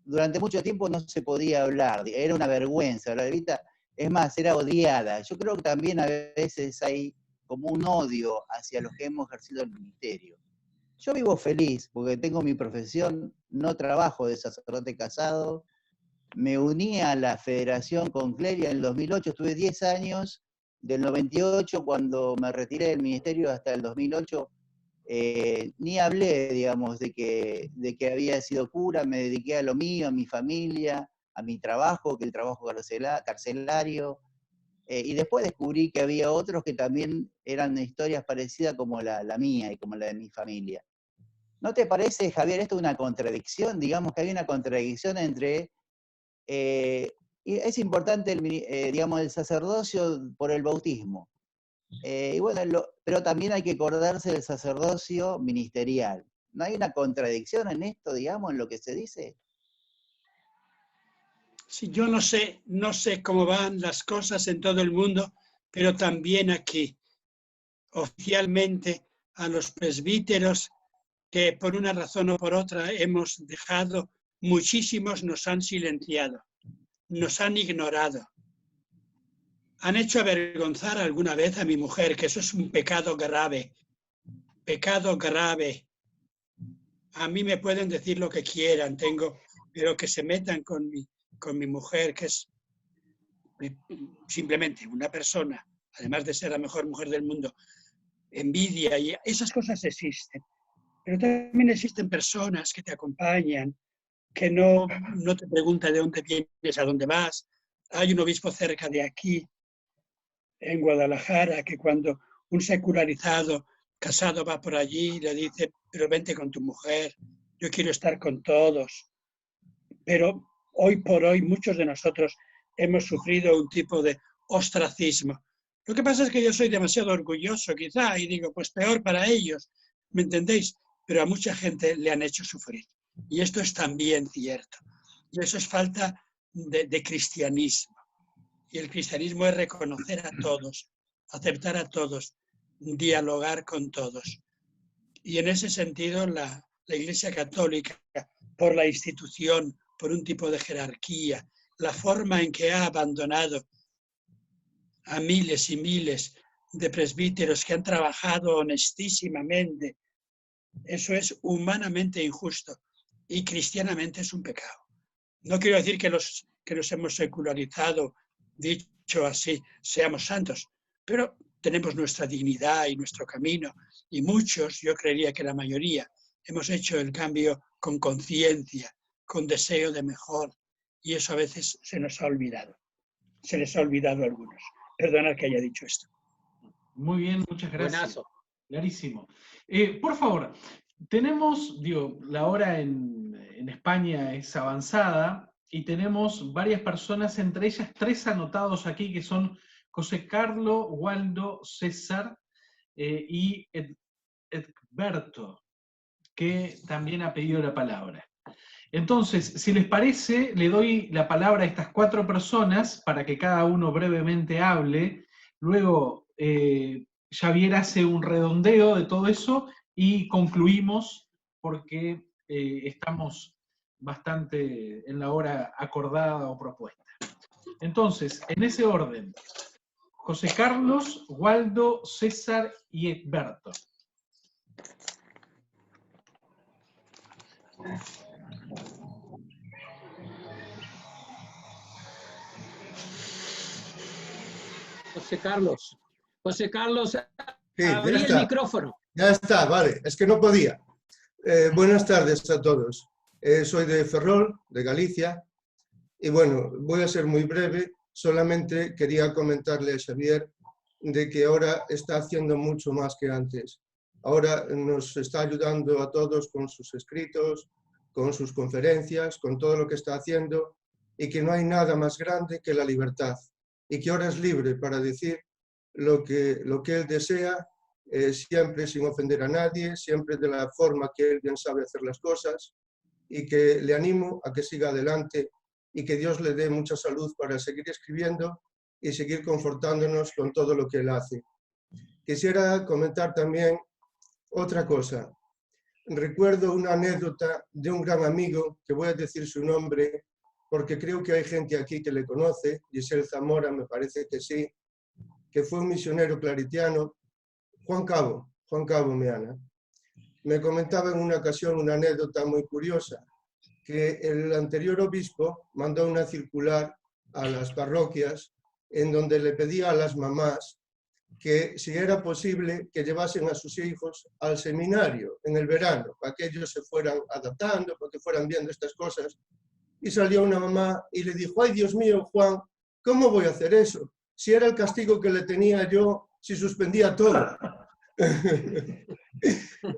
durante mucho tiempo no se podía hablar, era una vergüenza, la Evita, es más, era odiada. Yo creo que también a veces hay como un odio hacia los que hemos ejercido el ministerio. Yo vivo feliz porque tengo mi profesión, no trabajo de sacerdote casado, me uní a la federación con Clelia en el 2008, estuve 10 años, del 98 cuando me retiré del ministerio hasta el 2008, ni hablé, digamos, de que había sido cura, me dediqué a lo mío, a mi familia, a mi trabajo, que el trabajo carcelario, y después descubrí que había otros que también eran historias parecidas como la mía y como la de mi familia. ¿No te parece, Javier, esto una contradicción? Digamos que hay una contradicción entre... es importante, digamos, el sacerdocio por el bautismo. Y bueno, pero también hay que acordarse del sacerdocio ministerial. ¿No hay una contradicción en esto, digamos, en lo que se dice? Sí, yo no sé cómo van las cosas en todo el mundo, pero también aquí, oficialmente, a los presbíteros que por una razón o por otra hemos dejado, muchísimos nos han silenciado, nos han ignorado. Han hecho avergonzar alguna vez a mi mujer, que eso es un pecado grave. Pecado grave. A mí me pueden decir lo que quieran, pero que se metan con mi mujer, que es simplemente una persona, además de ser la mejor mujer del mundo, envidia, y esas cosas existen. Pero también existen personas que te acompañan, que no te preguntan de dónde vienes, a dónde vas. Hay un obispo cerca de aquí, en Guadalajara, que cuando un secularizado casado va por allí, le dice, pero vente con tu mujer, yo quiero estar con todos. Pero hoy por hoy muchos de nosotros hemos sufrido un tipo de ostracismo. Lo que pasa es que yo soy demasiado orgulloso quizá y digo, pues peor para ellos, ¿me entendéis? Pero a mucha gente le han hecho sufrir. Y esto es también cierto. Y eso es falta de cristianismo. Y el cristianismo es reconocer a todos, aceptar a todos, dialogar con todos. Y en ese sentido la Iglesia Católica, por la institución, por un tipo de jerarquía, la forma en que ha abandonado a miles y miles de presbíteros que han trabajado honestísimamente, eso es humanamente injusto y cristianamente es un pecado. No quiero decir que nos hemos secularizado, dicho así, seamos santos, pero tenemos nuestra dignidad y nuestro camino, y muchos, yo creería que la mayoría, hemos hecho el cambio con conciencia, con deseo de mejor, y eso a veces se nos ha olvidado. Se les ha olvidado a algunos. Perdonad que haya dicho esto. Muy bien, muchas gracias. Buenazo. Clarísimo. Por favor, tenemos, la hora en España es avanzada y tenemos varias personas, entre ellas 3 anotados aquí, que son José Carlos, Waldo, César y Edberto, que también ha pedido la palabra. Entonces, si les parece, le doy la palabra a estas 4 personas para que cada uno brevemente hable. Luego, Xavier hace un redondeo de todo eso y concluimos porque estamos bastante en la hora acordada o propuesta. Entonces, en ese orden, José Carlos, Waldo, César y Edberto. José Carlos. José Carlos, sí, abrí el micrófono. Ya está, vale, es que no podía. Buenas tardes a todos. Soy de Ferrol, de Galicia, y bueno, voy a ser muy breve. Solamente quería comentarle a Xavier de que ahora está haciendo mucho más que antes. Ahora nos está ayudando a todos con sus escritos, con sus conferencias, con todo lo que está haciendo, y que no hay nada más grande que la libertad, y que ahora es libre para decir lo que él desea, siempre sin ofender a nadie, siempre de la forma que él bien sabe hacer las cosas, y que le animo a que siga adelante y que Dios le dé mucha salud para seguir escribiendo y seguir confortándonos con todo lo que él hace. Quisiera comentar también otra cosa. Recuerdo una anécdota de un gran amigo, que voy a decir su nombre, porque creo que hay gente aquí que le conoce, Giselle Zamora, me parece que sí, que fue un misionero claretiano, Juan Cabo Meana. Me comentaba en una ocasión una anécdota muy curiosa, que el anterior obispo mandó una circular a las parroquias en donde le pedía a las mamás que si era posible que llevasen a sus hijos al seminario en el verano, para que ellos se fueran adaptando, para que fueran viendo estas cosas. Y salió una mamá y le dijo: ay, Dios mío, Juan, ¿cómo voy a hacer eso? Si era el castigo que le tenía yo, si suspendía todo.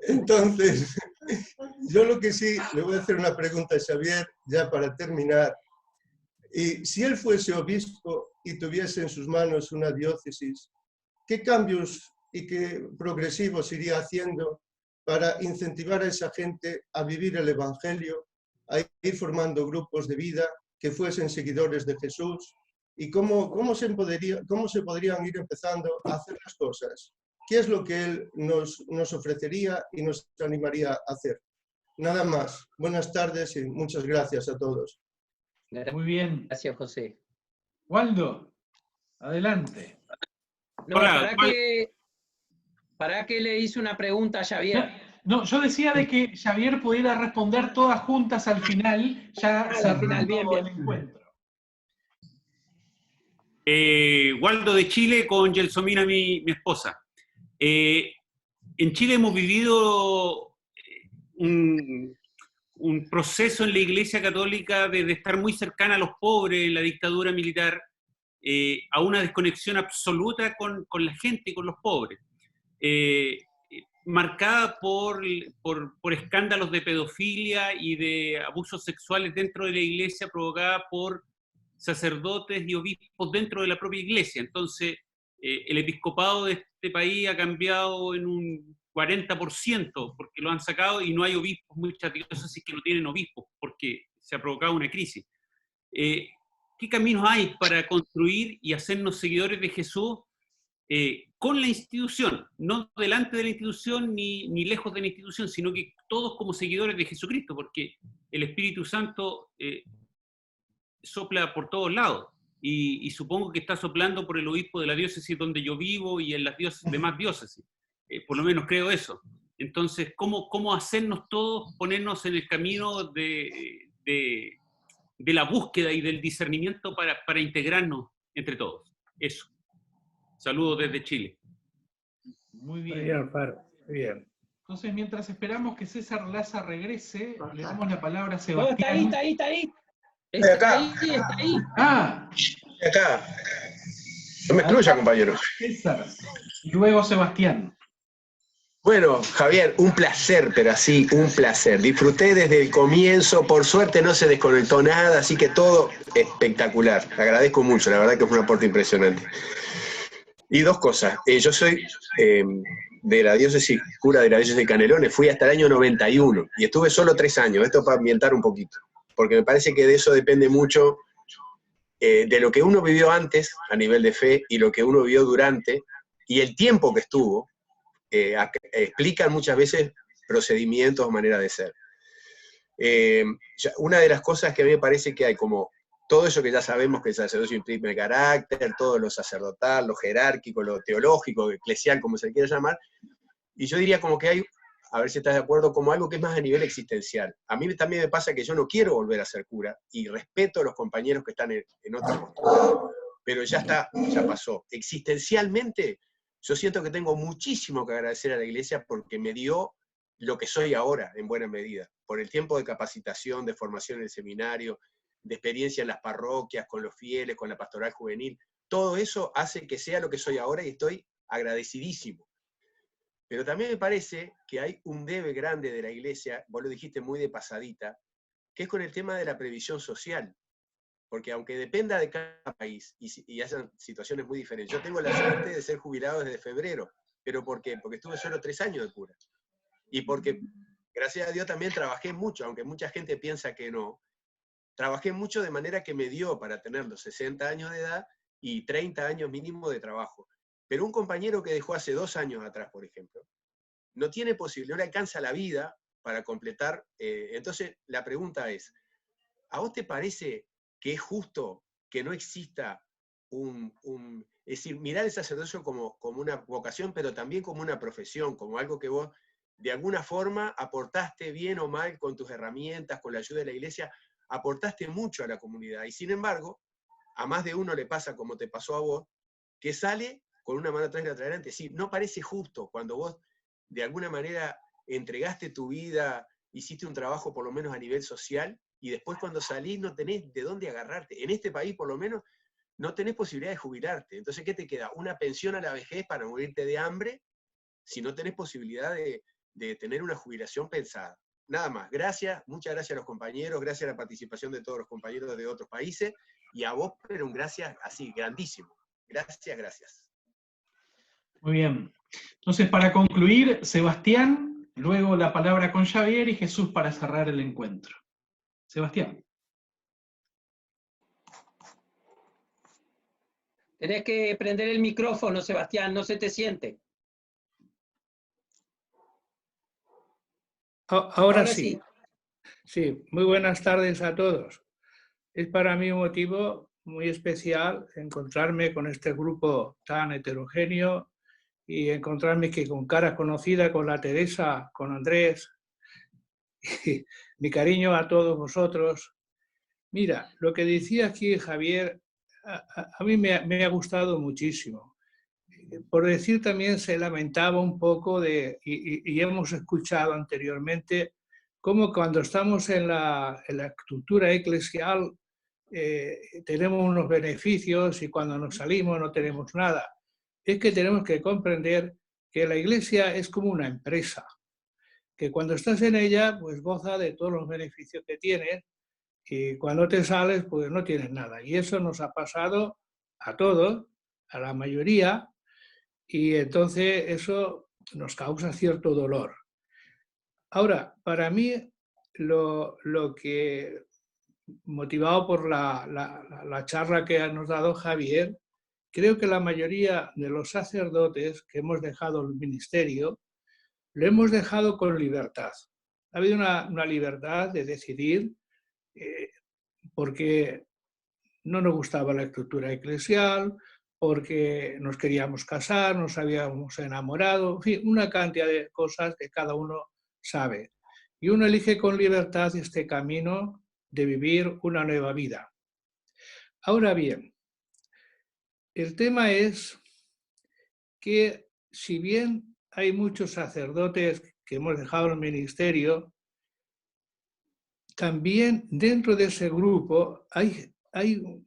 Entonces, yo lo que sí, le voy a hacer una pregunta a Xavier, ya para terminar. Y si él fuese obispo y tuviese en sus manos una diócesis, ¿qué cambios y qué progresivos iría haciendo para incentivar a esa gente a vivir el Evangelio, a ir formando grupos de vida que fuesen seguidores de Jesús? ¿Y cómo se podrían ir empezando a hacer las cosas? ¿Qué es lo que él nos ofrecería y nos animaría a hacer? Nada más. Buenas tardes y muchas gracias a todos. Muy bien. Gracias, José. Waldo, adelante. No, para que le hice una pregunta a Xavier. No, yo decía de que Xavier pudiera responder todas juntas al final, ya cerrando el encuentro. Waldo de Chile con Gelsomina, mi esposa. En Chile hemos vivido un proceso en la Iglesia Católica de estar muy cercana a los pobres en la dictadura militar, a una desconexión absoluta con la gente y con los pobres, marcada por escándalos de pedofilia y de abusos sexuales dentro de la Iglesia, provocada por sacerdotes y obispos dentro de la propia Iglesia. Entonces, el episcopado de este país ha cambiado en un 40%, porque lo han sacado y no hay obispos, muchas diócesis que no tienen obispos, porque se ha provocado una crisis. ¿Qué caminos hay para construir y hacernos seguidores de Jesús con la institución? No delante de la institución ni lejos de la institución, sino que todos como seguidores de Jesucristo, porque el Espíritu Santo sopla por todos lados. Y supongo que está soplando por el obispo de la diócesis donde yo vivo y en las demás diócesis. Por lo menos creo eso. Entonces, ¿cómo hacernos todos, ponernos en el camino de de la búsqueda y del discernimiento para integrarnos entre todos. Eso. Saludos desde Chile. Muy bien. Muy Alfaro. Muy bien. Entonces, mientras esperamos que César Laza regrese, le damos la palabra a No, Sebastián. está ahí. Está ahí. Ah. Acá. No me excluya, compañero. César. Y luego Sebastián. Bueno, Javier, un placer, pero así, un placer. Disfruté desde el comienzo, por suerte no se desconectó nada, así que todo espectacular. Te agradezco mucho, la verdad que fue un aporte impresionante. Y dos cosas, yo soy de la diócesis, cura de la diócesis de Canelones, fui hasta el año 91 y estuve solo 3 años, esto para ambientar un poquito, porque me parece que de eso depende mucho de lo que uno vivió antes a nivel de fe y lo que uno vivió durante y el tiempo que estuvo. Explican muchas veces procedimientos o manera de ser. Una de las cosas que a mí me parece que hay, como todo eso que ya sabemos que el sacerdocio imprime el carácter, todo lo sacerdotal, lo jerárquico, lo teológico, eclesial, como se quiera llamar, y yo diría como que hay, a ver si estás de acuerdo, como algo que es más a nivel existencial. A mí también me pasa que yo no quiero volver a ser cura, y respeto a los compañeros que están en otra postura, pero ya está, ya pasó. Existencialmente, yo siento que tengo muchísimo que agradecer a la Iglesia porque me dio lo que soy ahora, en buena medida, por el tiempo de capacitación, de formación en el seminario, de experiencia en las parroquias, con los fieles, con la pastoral juvenil. Todo eso hace que sea lo que soy ahora y estoy agradecidísimo. Pero también me parece que hay un debe grande de la Iglesia, vos lo dijiste muy de pasadita, que es con el tema de la previsión social. Porque aunque dependa de cada país y hayan situaciones muy diferentes, yo tengo la suerte de ser jubilado desde febrero. ¿Pero por qué? Porque estuve solo 3 años de cura. Y porque, gracias a Dios, también trabajé mucho, aunque mucha gente piensa que no. Trabajé mucho de manera que me dio para tener los 60 años de edad y 30 años mínimo de trabajo. Pero un compañero que dejó hace 2 años atrás, por ejemplo, no tiene posibilidad, no le alcanza la vida para completar. Entonces, la pregunta es, ¿a vos te parece que es justo que no exista es decir, mirar el sacerdocio como una vocación, pero también como una profesión, como algo que vos de alguna forma aportaste bien o mal con tus herramientas, con la ayuda de la Iglesia, aportaste mucho a la comunidad, y sin embargo, a más de uno le pasa como te pasó a vos, que sale con una mano atrás y la otra adelante? Sí, no parece justo cuando vos de alguna manera entregaste tu vida, hiciste un trabajo por lo menos a nivel social, y después cuando salís no tenés de dónde agarrarte. En este país por lo menos no tenés posibilidad de jubilarte. Entonces, ¿qué te queda? Una pensión a la vejez para morirte de hambre, si no tenés posibilidad de tener una jubilación pensada. Nada más. Gracias, muchas gracias a los compañeros, gracias a la participación de todos los compañeros de otros países, y a vos, pero un gracias así, grandísimo. Gracias, gracias. Muy bien. Entonces, para concluir, Sebastián, luego la palabra con Javier y Jesús para cerrar el encuentro. Sebastián. Tenés que prender el micrófono, Sebastián, no se te siente. Ahora sí. Sí, muy buenas tardes a todos. Es para mí un motivo muy especial encontrarme con este grupo tan heterogéneo y encontrarme que con cara conocida, con la Teresa, con Andrés. Y mi cariño a todos vosotros. Mira, lo que decía aquí Javier, a mí me ha gustado muchísimo. Por decir también se lamentaba un poco y hemos escuchado anteriormente, cómo cuando estamos en la estructura eclesial tenemos unos beneficios y cuando nos salimos no tenemos nada. Es que tenemos que comprender que la Iglesia es como una empresa, que cuando estás en ella, pues goza de todos los beneficios que tienes, y cuando te sales, pues no tienes nada. Y eso nos ha pasado a todos, a la mayoría, y entonces eso nos causa cierto dolor. Ahora, para mí, lo que, motivado por la charla que nos ha dado Javier, creo que la mayoría de los sacerdotes que hemos dejado el ministerio, lo hemos dejado con libertad. Ha habido una libertad de decidir, porque no nos gustaba la estructura eclesial, porque nos queríamos casar, nos habíamos enamorado, en fin, una cantidad de cosas que cada uno sabe. Y uno elige con libertad este camino de vivir una nueva vida. Ahora bien, el tema es que si bien hay muchos sacerdotes que hemos dejado el ministerio, también dentro de ese grupo hay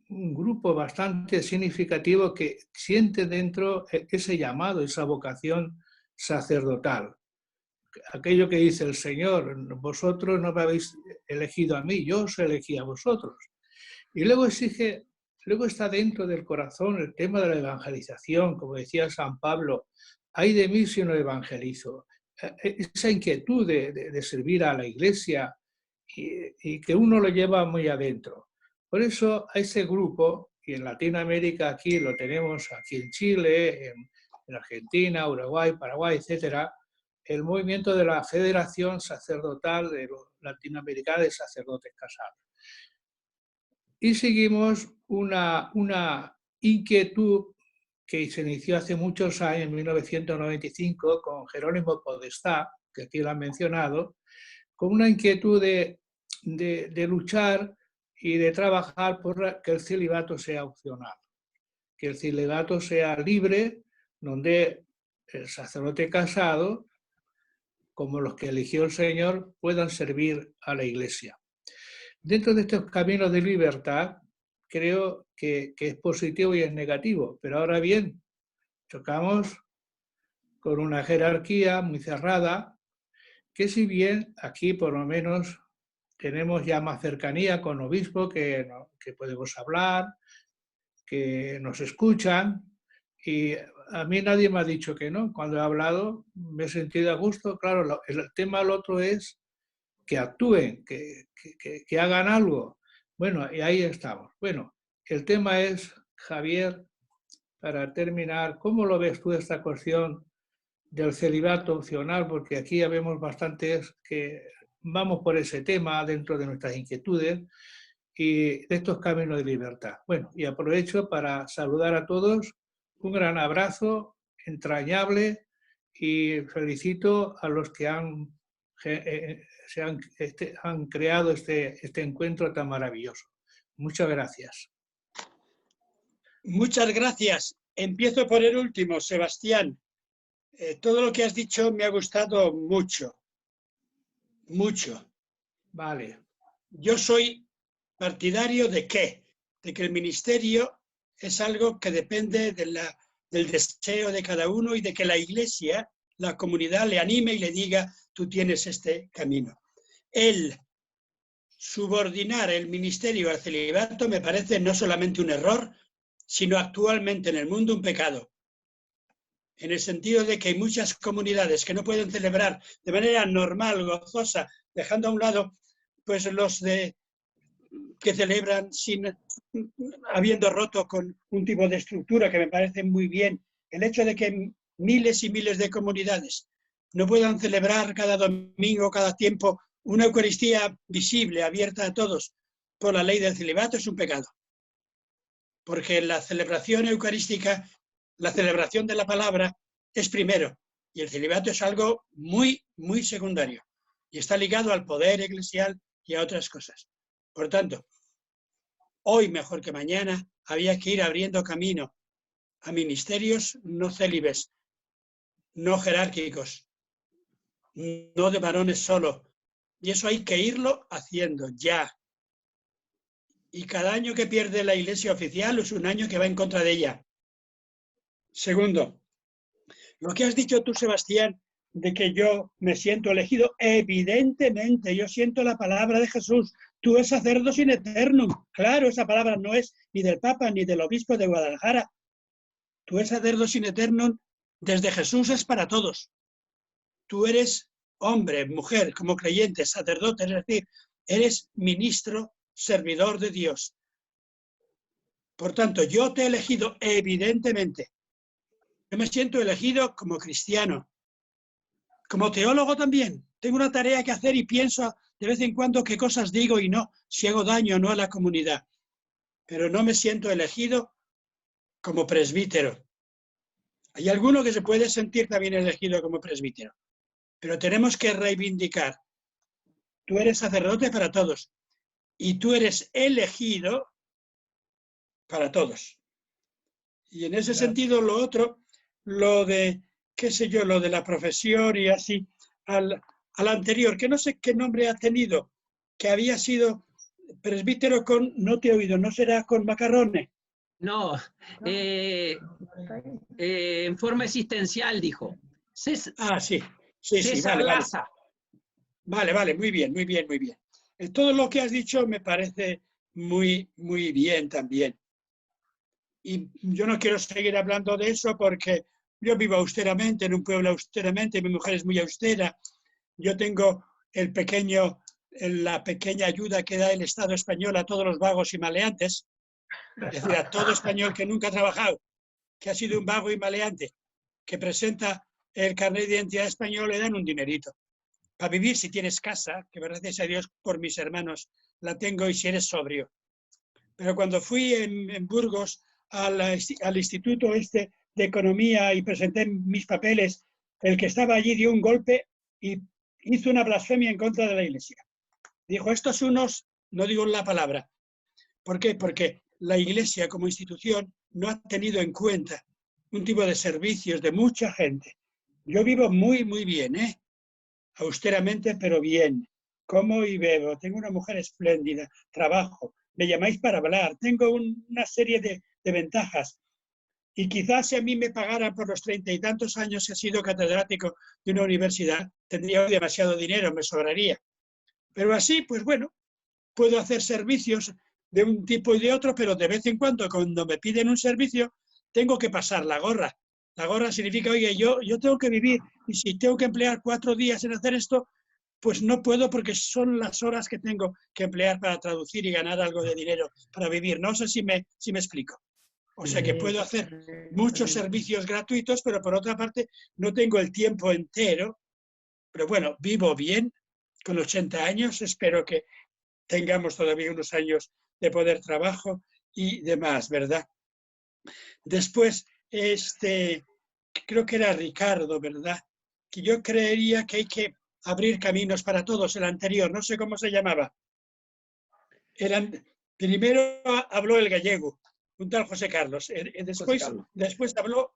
un grupo bastante significativo que siente dentro ese llamado, esa vocación sacerdotal. Aquello que dice el Señor, vosotros no me habéis elegido a mí, yo os elegí a vosotros. Y luego está dentro del corazón el tema de la evangelización, como decía San Pablo, ay de mí si no evangelizo. Esa inquietud de servir a la Iglesia y que uno lo lleva muy adentro. Por eso a ese grupo, y en Latinoamérica aquí lo tenemos, aquí en Chile, en Argentina, Uruguay, Paraguay, etcétera, el movimiento de la Federación Sacerdotal de los Latinoamericanos de Sacerdotes Casados. Y seguimos una inquietud que se inició hace muchos años, en 1995, con Jerónimo Podestá, que aquí lo han mencionado, con una inquietud de luchar y de trabajar por que el celibato sea opcional, que el celibato sea libre, donde el sacerdote casado, como los que eligió el Señor, puedan servir a la Iglesia. Dentro de estos caminos de libertad, creo que es positivo y es negativo, pero ahora bien, chocamos con una jerarquía muy cerrada, que si bien aquí por lo menos tenemos ya más cercanía con obispos que podemos hablar, que nos escuchan, y a mí nadie me ha dicho que no. Cuando he hablado me he sentido a gusto. Claro, el tema del otro es que actúen, que hagan algo. Bueno, y ahí estamos. Bueno, el tema es, Javier, para terminar, ¿cómo lo ves tú esta cuestión del celibato opcional? Porque aquí ya vemos bastantes que vamos por ese tema dentro de nuestras inquietudes y de estos caminos de libertad. Bueno, y aprovecho para saludar a todos, un gran abrazo entrañable y felicito a los que han creado este encuentro tan maravilloso. Muchas gracias. Muchas gracias. Empiezo por el último, Sebastián. Todo lo que has dicho me ha gustado mucho. Mucho. Vale. Yo soy partidario de qué? De que el ministerio es algo que depende del deseo de cada uno y de que la Iglesia, la comunidad, le anime y le diga, tú tienes este camino. El subordinar el ministerio al celibato me parece no solamente un error, sino actualmente en el mundo un pecado. En el sentido de que hay muchas comunidades que no pueden celebrar de manera normal, gozosa, dejando a un lado pues los que celebran habiendo roto con un tipo de estructura que me parece muy bien. El hecho de que miles y miles de comunidades no puedan celebrar cada domingo, cada tiempo, una Eucaristía visible, abierta a todos, por la ley del celibato es un pecado. Porque la celebración eucarística, la celebración de la palabra es primero, y el celibato es algo muy, muy secundario, y está ligado al poder eclesial y a otras cosas. Por tanto, hoy mejor que mañana había que ir abriendo camino a ministerios no célibes, no jerárquicos, no de varones solo, y eso hay que irlo haciendo ya. Y cada año que pierde la Iglesia oficial es un año que va en contra de ella. Segundo, lo que has dicho tú, Sebastián, de que yo me siento elegido, evidentemente, yo siento la palabra de Jesús, tú es sacerdote in eternum. Claro, esa palabra no es ni del Papa ni del Obispo de Guadalajara. Tú es sacerdote in eternum, desde Jesús es para todos. Tú eres hombre, mujer, como creyente, sacerdote, es decir, eres ministro, servidor de Dios. Por tanto, yo te he elegido, evidentemente. Yo me siento elegido como cristiano, como teólogo también. Tengo una tarea que hacer y pienso de vez en cuando qué cosas digo y no, si hago daño o no a la comunidad. Pero no me siento elegido como presbítero. Hay alguno que se puede sentir también elegido como presbítero, pero tenemos que reivindicar. Tú eres sacerdote para todos y tú eres elegido para todos. Y en ese sentido, lo otro, lo de, qué sé yo, lo de la profesión y así, al anterior, que no sé qué nombre ha tenido, que había sido presbítero con, no te he oído, ¿no será con macarrones? No, en forma existencial, dijo. Sí, sí, César vale, Laza. Vale, muy bien. Todo lo que has dicho me parece muy bien también. Y yo no quiero seguir hablando de eso porque yo vivo austeramente, en un pueblo austeramente, mi mujer es muy austera. Yo tengo la pequeña ayuda que da el Estado español a todos los vagos y maleantes, es decir, a todo español que nunca ha trabajado, que ha sido un vago y maleante, que presenta el carnet de identidad español, le dan un dinerito. Para vivir, si tienes casa, que gracias a Dios por mis hermanos la tengo, y si eres sobrio. Pero cuando fui en Burgos al Instituto de Economía y presenté mis papeles, el que estaba allí dio un golpe y hizo una blasfemia en contra de la Iglesia. Dijo, estos unos, no digo la palabra. ¿Por qué? Porque la Iglesia como institución no ha tenido en cuenta un tipo de servicios de mucha gente. Yo vivo muy bien, austeramente, pero bien. Como y bebo, tengo una mujer espléndida, trabajo, me llamáis para hablar, tengo una serie de ventajas. Y quizás si a mí me pagaran por los 30 y tantos años que he sido catedrático de una universidad, tendría demasiado dinero, me sobraría. Pero así, pues bueno, puedo hacer servicios de un tipo y de otro, pero de vez en cuando me piden un servicio, tengo que pasar la gorra. La gorra significa, oye, yo tengo que vivir, y si tengo que emplear 4 días en hacer esto, pues no puedo porque son las horas que tengo que emplear para traducir y ganar algo de dinero para vivir. No sé si me explico. O sea que puedo hacer muchos servicios gratuitos, pero por otra parte no tengo el tiempo entero. Pero bueno, vivo bien, con 80 años, espero que tengamos todavía unos años de poder trabajo y demás, ¿verdad? Después, creo que era Ricardo, ¿verdad? Que yo creería que hay que abrir caminos para todos, el anterior, no sé cómo se llamaba. Primero habló el gallego, un tal José Carlos. Después habló,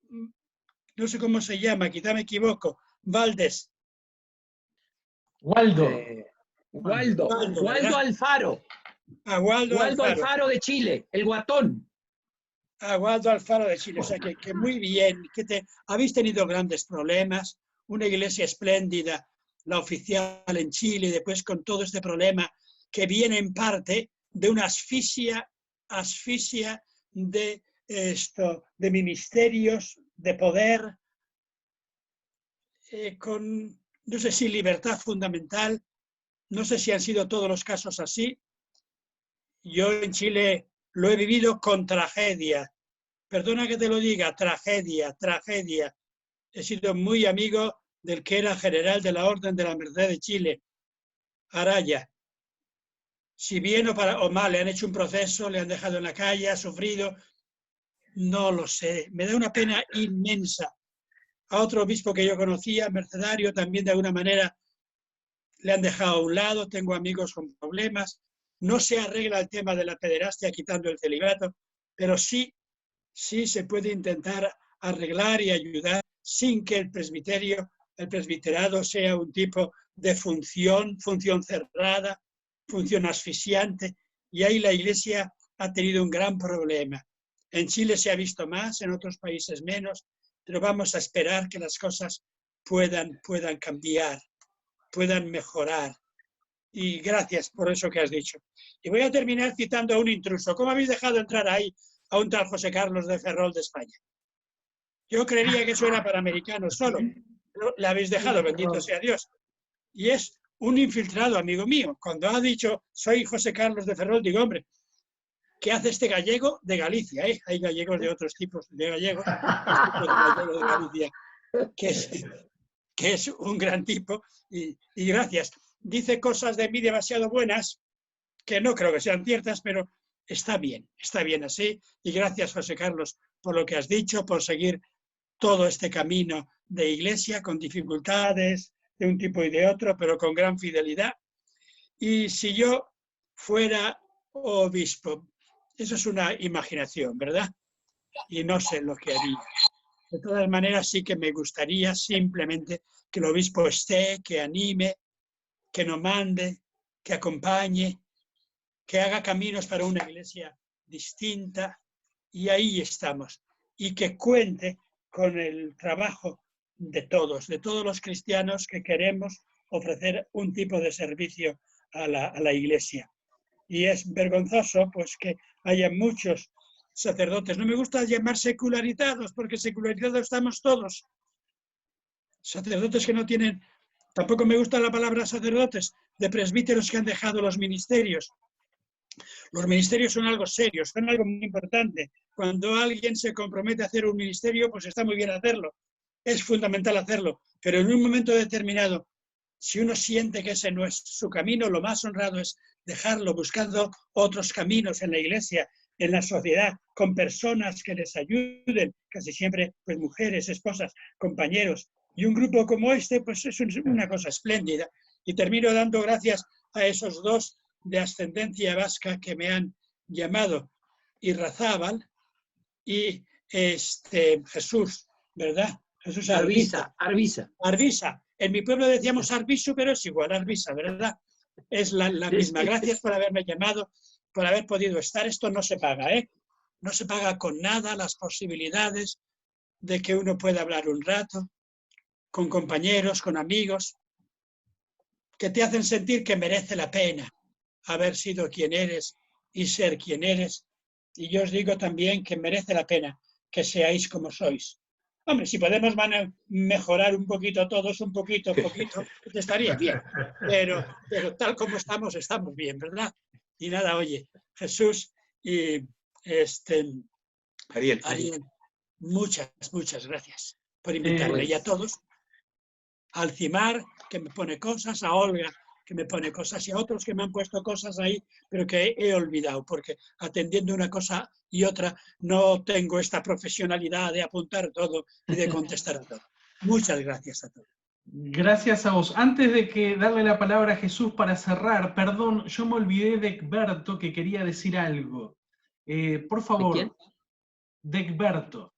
no sé cómo se llama, quizá me equivoco, Valdés. Waldo ¿verdad? Alfaro. Waldo Alfaro de Chile, el guatón. Waldo Alfaro de Chile, o sea que muy bien, habéis tenido grandes problemas, una iglesia espléndida, la oficial en Chile, y después con todo este problema que viene en parte de una asfixia de ministerios, de poder, con, no sé si libertad fundamental, no sé si han sido todos los casos así. Yo en Chile lo he vivido con tragedia. Perdona que te lo diga, tragedia. He sido muy amigo del que era general de la Orden de la Merced de Chile, Araya. Si bien o mal le han hecho un proceso, le han dejado en la calle, ha sufrido, no lo sé. Me da una pena inmensa. A otro obispo que yo conocía, mercedario, también de alguna manera le han dejado a un lado, tengo amigos con problemas. No se arregla el tema de la pederastia quitando el celibato, pero sí se puede intentar arreglar y ayudar sin que el presbiterado sea un tipo de función cerrada, función asfixiante, y ahí la Iglesia ha tenido un gran problema. En Chile se ha visto más, en otros países menos, pero vamos a esperar que las cosas puedan cambiar, puedan mejorar. Y gracias por eso que has dicho. Y voy a terminar citando a un intruso. ¿Cómo habéis dejado entrar ahí a un tal José Carlos de Ferrol de España? Yo creería que eso era para americanos solo, pero le habéis dejado, bendito sea Dios. Y es un infiltrado, amigo mío. Cuando ha dicho, soy José Carlos de Ferrol, digo, hombre, ¿qué hace este gallego de Galicia? Hay gallegos de otros tipos de gallegos, gallego de Galicia, que es un gran tipo, y gracias. Dice cosas de mí demasiado buenas, que no creo que sean ciertas, pero está bien así. Y gracias, José Carlos, por lo que has dicho, por seguir todo este camino de Iglesia con dificultades de un tipo y de otro, pero con gran fidelidad. Y si yo fuera obispo. Eso es una imaginación, ¿verdad? Y no sé lo que haría. De todas maneras, sí que me gustaría simplemente que el obispo esté, que anime, que nos mande, que acompañe, que haga caminos para una iglesia distinta, y ahí estamos. Y que cuente con el trabajo de todos los cristianos que queremos ofrecer un tipo de servicio a la iglesia. Y es vergonzoso pues que haya muchos sacerdotes, no me gusta llamar secularizados, porque secularizados estamos todos. Sacerdotes que no tienen, tampoco me gusta la palabra sacerdotes, de presbíteros que han dejado los ministerios. Los ministerios son algo serio, son algo muy importante. Cuando alguien se compromete a hacer un ministerio, pues está muy bien hacerlo. Es fundamental hacerlo, pero en un momento determinado, si uno siente que ese no es su camino, lo más honrado es dejarlo, buscando otros caminos en la iglesia, en la sociedad, con personas que les ayuden, casi siempre pues mujeres, esposas, compañeros. Y un grupo como este, pues es una cosa espléndida. Y termino dando gracias a esos dos de ascendencia vasca que me han llamado, Irrazábal y Jesús, ¿verdad? Jesús Arbiza. Arbiza. En mi pueblo decíamos Arbizu, pero es igual, Arbiza, ¿verdad? Es la misma. Gracias por haberme llamado, por haber podido estar. Esto no se paga, ¿eh? No se paga con nada las posibilidades de que uno pueda hablar un rato con compañeros, con amigos, que te hacen sentir que merece la pena haber sido quien eres y ser quien eres. Y yo os digo también que merece la pena que seáis como sois. Hombre, si podemos mejorar un poquito todos, un poquito, pues estaría bien. Pero tal como estamos, estamos bien, ¿verdad? Y nada, oye, Jesús y Ariel, muchas gracias por invitarme. Y a todos, a Alcimar, que me pone cosas, a Olga, que me pone cosas, y a otros que me han puesto cosas ahí, pero que he olvidado, porque atendiendo una cosa y otra no tengo esta profesionalidad de apuntar todo y de contestar a todo. Muchas gracias a todos. Gracias a vos. Antes de que darle la palabra a Jesús para cerrar, perdón, yo me olvidé de Egberto, que quería decir algo. Por favor, ¿De quién? de Egberto,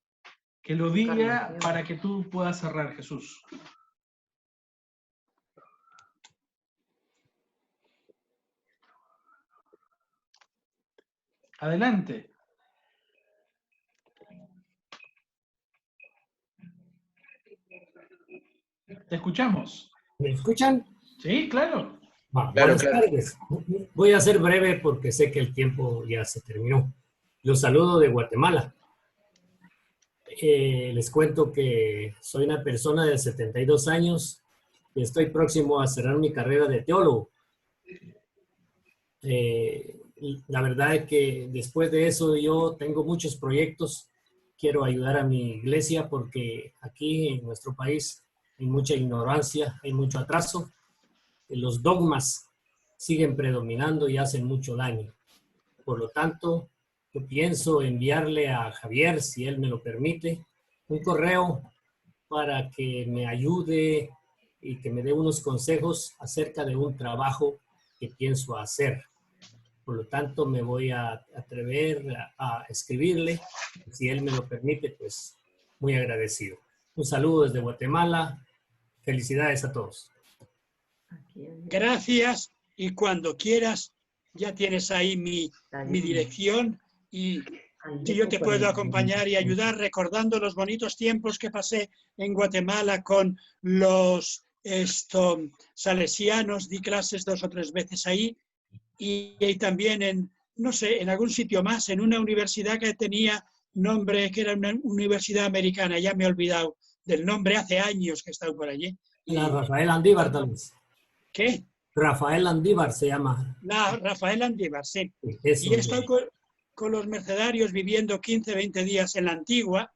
que lo diga para que tú puedas cerrar, Jesús. Adelante. Te escuchamos. ¿Me escuchan? Sí, claro. Buenas tardes. Voy a ser breve porque sé que el tiempo ya se terminó. Los saludo de Guatemala. Les cuento que soy una persona de 72 años y estoy próximo a cerrar mi carrera de teólogo. La verdad es que después de eso yo tengo muchos proyectos. Quiero ayudar a mi iglesia porque aquí en nuestro país hay mucha ignorancia, hay mucho atraso. Los dogmas siguen predominando y hacen mucho daño. Por lo tanto, yo pienso enviarle a Javier, si él me lo permite, un correo para que me ayude y que me dé unos consejos acerca de un trabajo que pienso hacer. Por lo tanto, me voy a atrever a escribirle. Si él me lo permite, pues muy agradecido. Un saludo desde Guatemala. Felicidades a todos. Gracias, y cuando quieras ya tienes ahí mi dirección, y si yo te puedo acompañar y ayudar recordando los bonitos tiempos que pasé en Guatemala con los salesianos, di clases 2 o 3 veces ahí, y también en, no sé, en algún sitio más, en una universidad que tenía nombre, que era una universidad americana, ya me he olvidado del nombre, hace años que he estado por allí. La Rafael Andívar, tal vez. ¿Qué? Rafael Andívar se llama. La Rafael Andívar, sí. Eso, y he estado con los mercedarios viviendo 15, 20 días en la Antigua,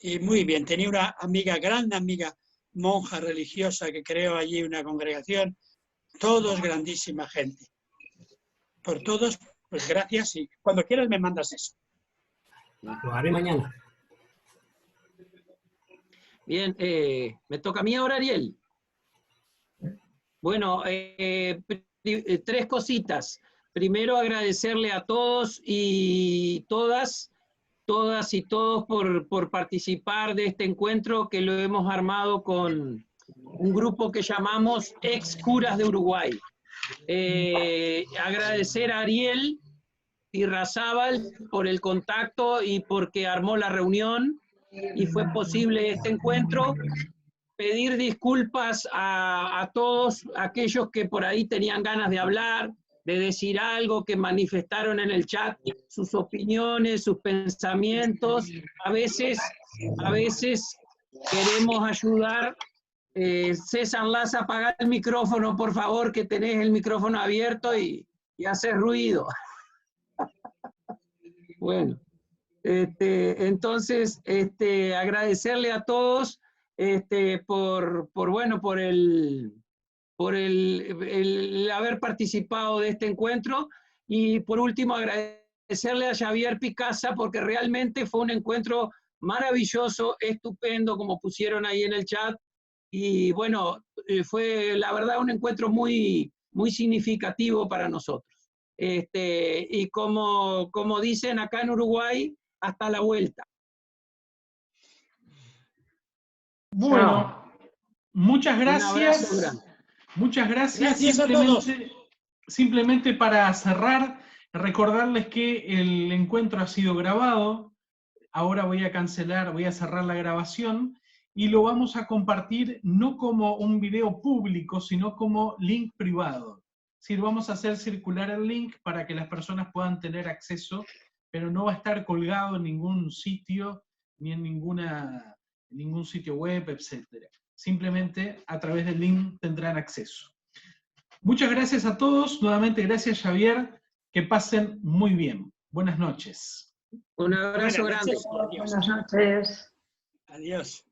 y muy bien. Tenía una amiga, gran amiga, monja religiosa, que creó allí una congregación. Todos grandísima gente. Por todos, pues gracias, y cuando quieras me mandas eso. Lo haré mañana. Bien, me toca a mí ahora, Ariel. Bueno, tres cositas. Primero, agradecerle a todos y todas y todos por participar de este encuentro que lo hemos armado con un grupo que llamamos Ex Curas de Uruguay. Agradecer a Ariel Irrazábal por el contacto y porque armó la reunión y fue posible este encuentro. Pedir disculpas a todos aquellos que por ahí tenían ganas de hablar, de decir algo, que manifestaron en el chat sus opiniones, sus pensamientos. A veces queremos ayudar. César Laza, apaga el micrófono, por favor, que tenés el micrófono abierto y haces ruido. Bueno, entonces, agradecerle a todos por el haber participado de este encuentro, y por último agradecerle a Xavier Picasa porque realmente fue un encuentro maravilloso, estupendo, como pusieron ahí en el chat, y bueno, fue la verdad un encuentro muy, muy significativo para nosotros. Y como dicen acá en Uruguay, hasta la vuelta. Bueno, muchas gracias. Un abrazo grande. Muchas gracias. Gracias a todos. Simplemente para cerrar, recordarles que el encuentro ha sido grabado. Ahora voy a cerrar la grabación y lo vamos a compartir no como un video público, sino como link privado. Es decir, vamos a hacer circular el link para que las personas puedan tener acceso, pero no va a estar colgado en ningún sitio, ni en ningún sitio web, etc. Simplemente a través del link tendrán acceso. Muchas gracias a todos. Nuevamente, gracias, Xavier. Que pasen muy bien. Buenas noches. Un abrazo grande. Buenas noches. Adiós.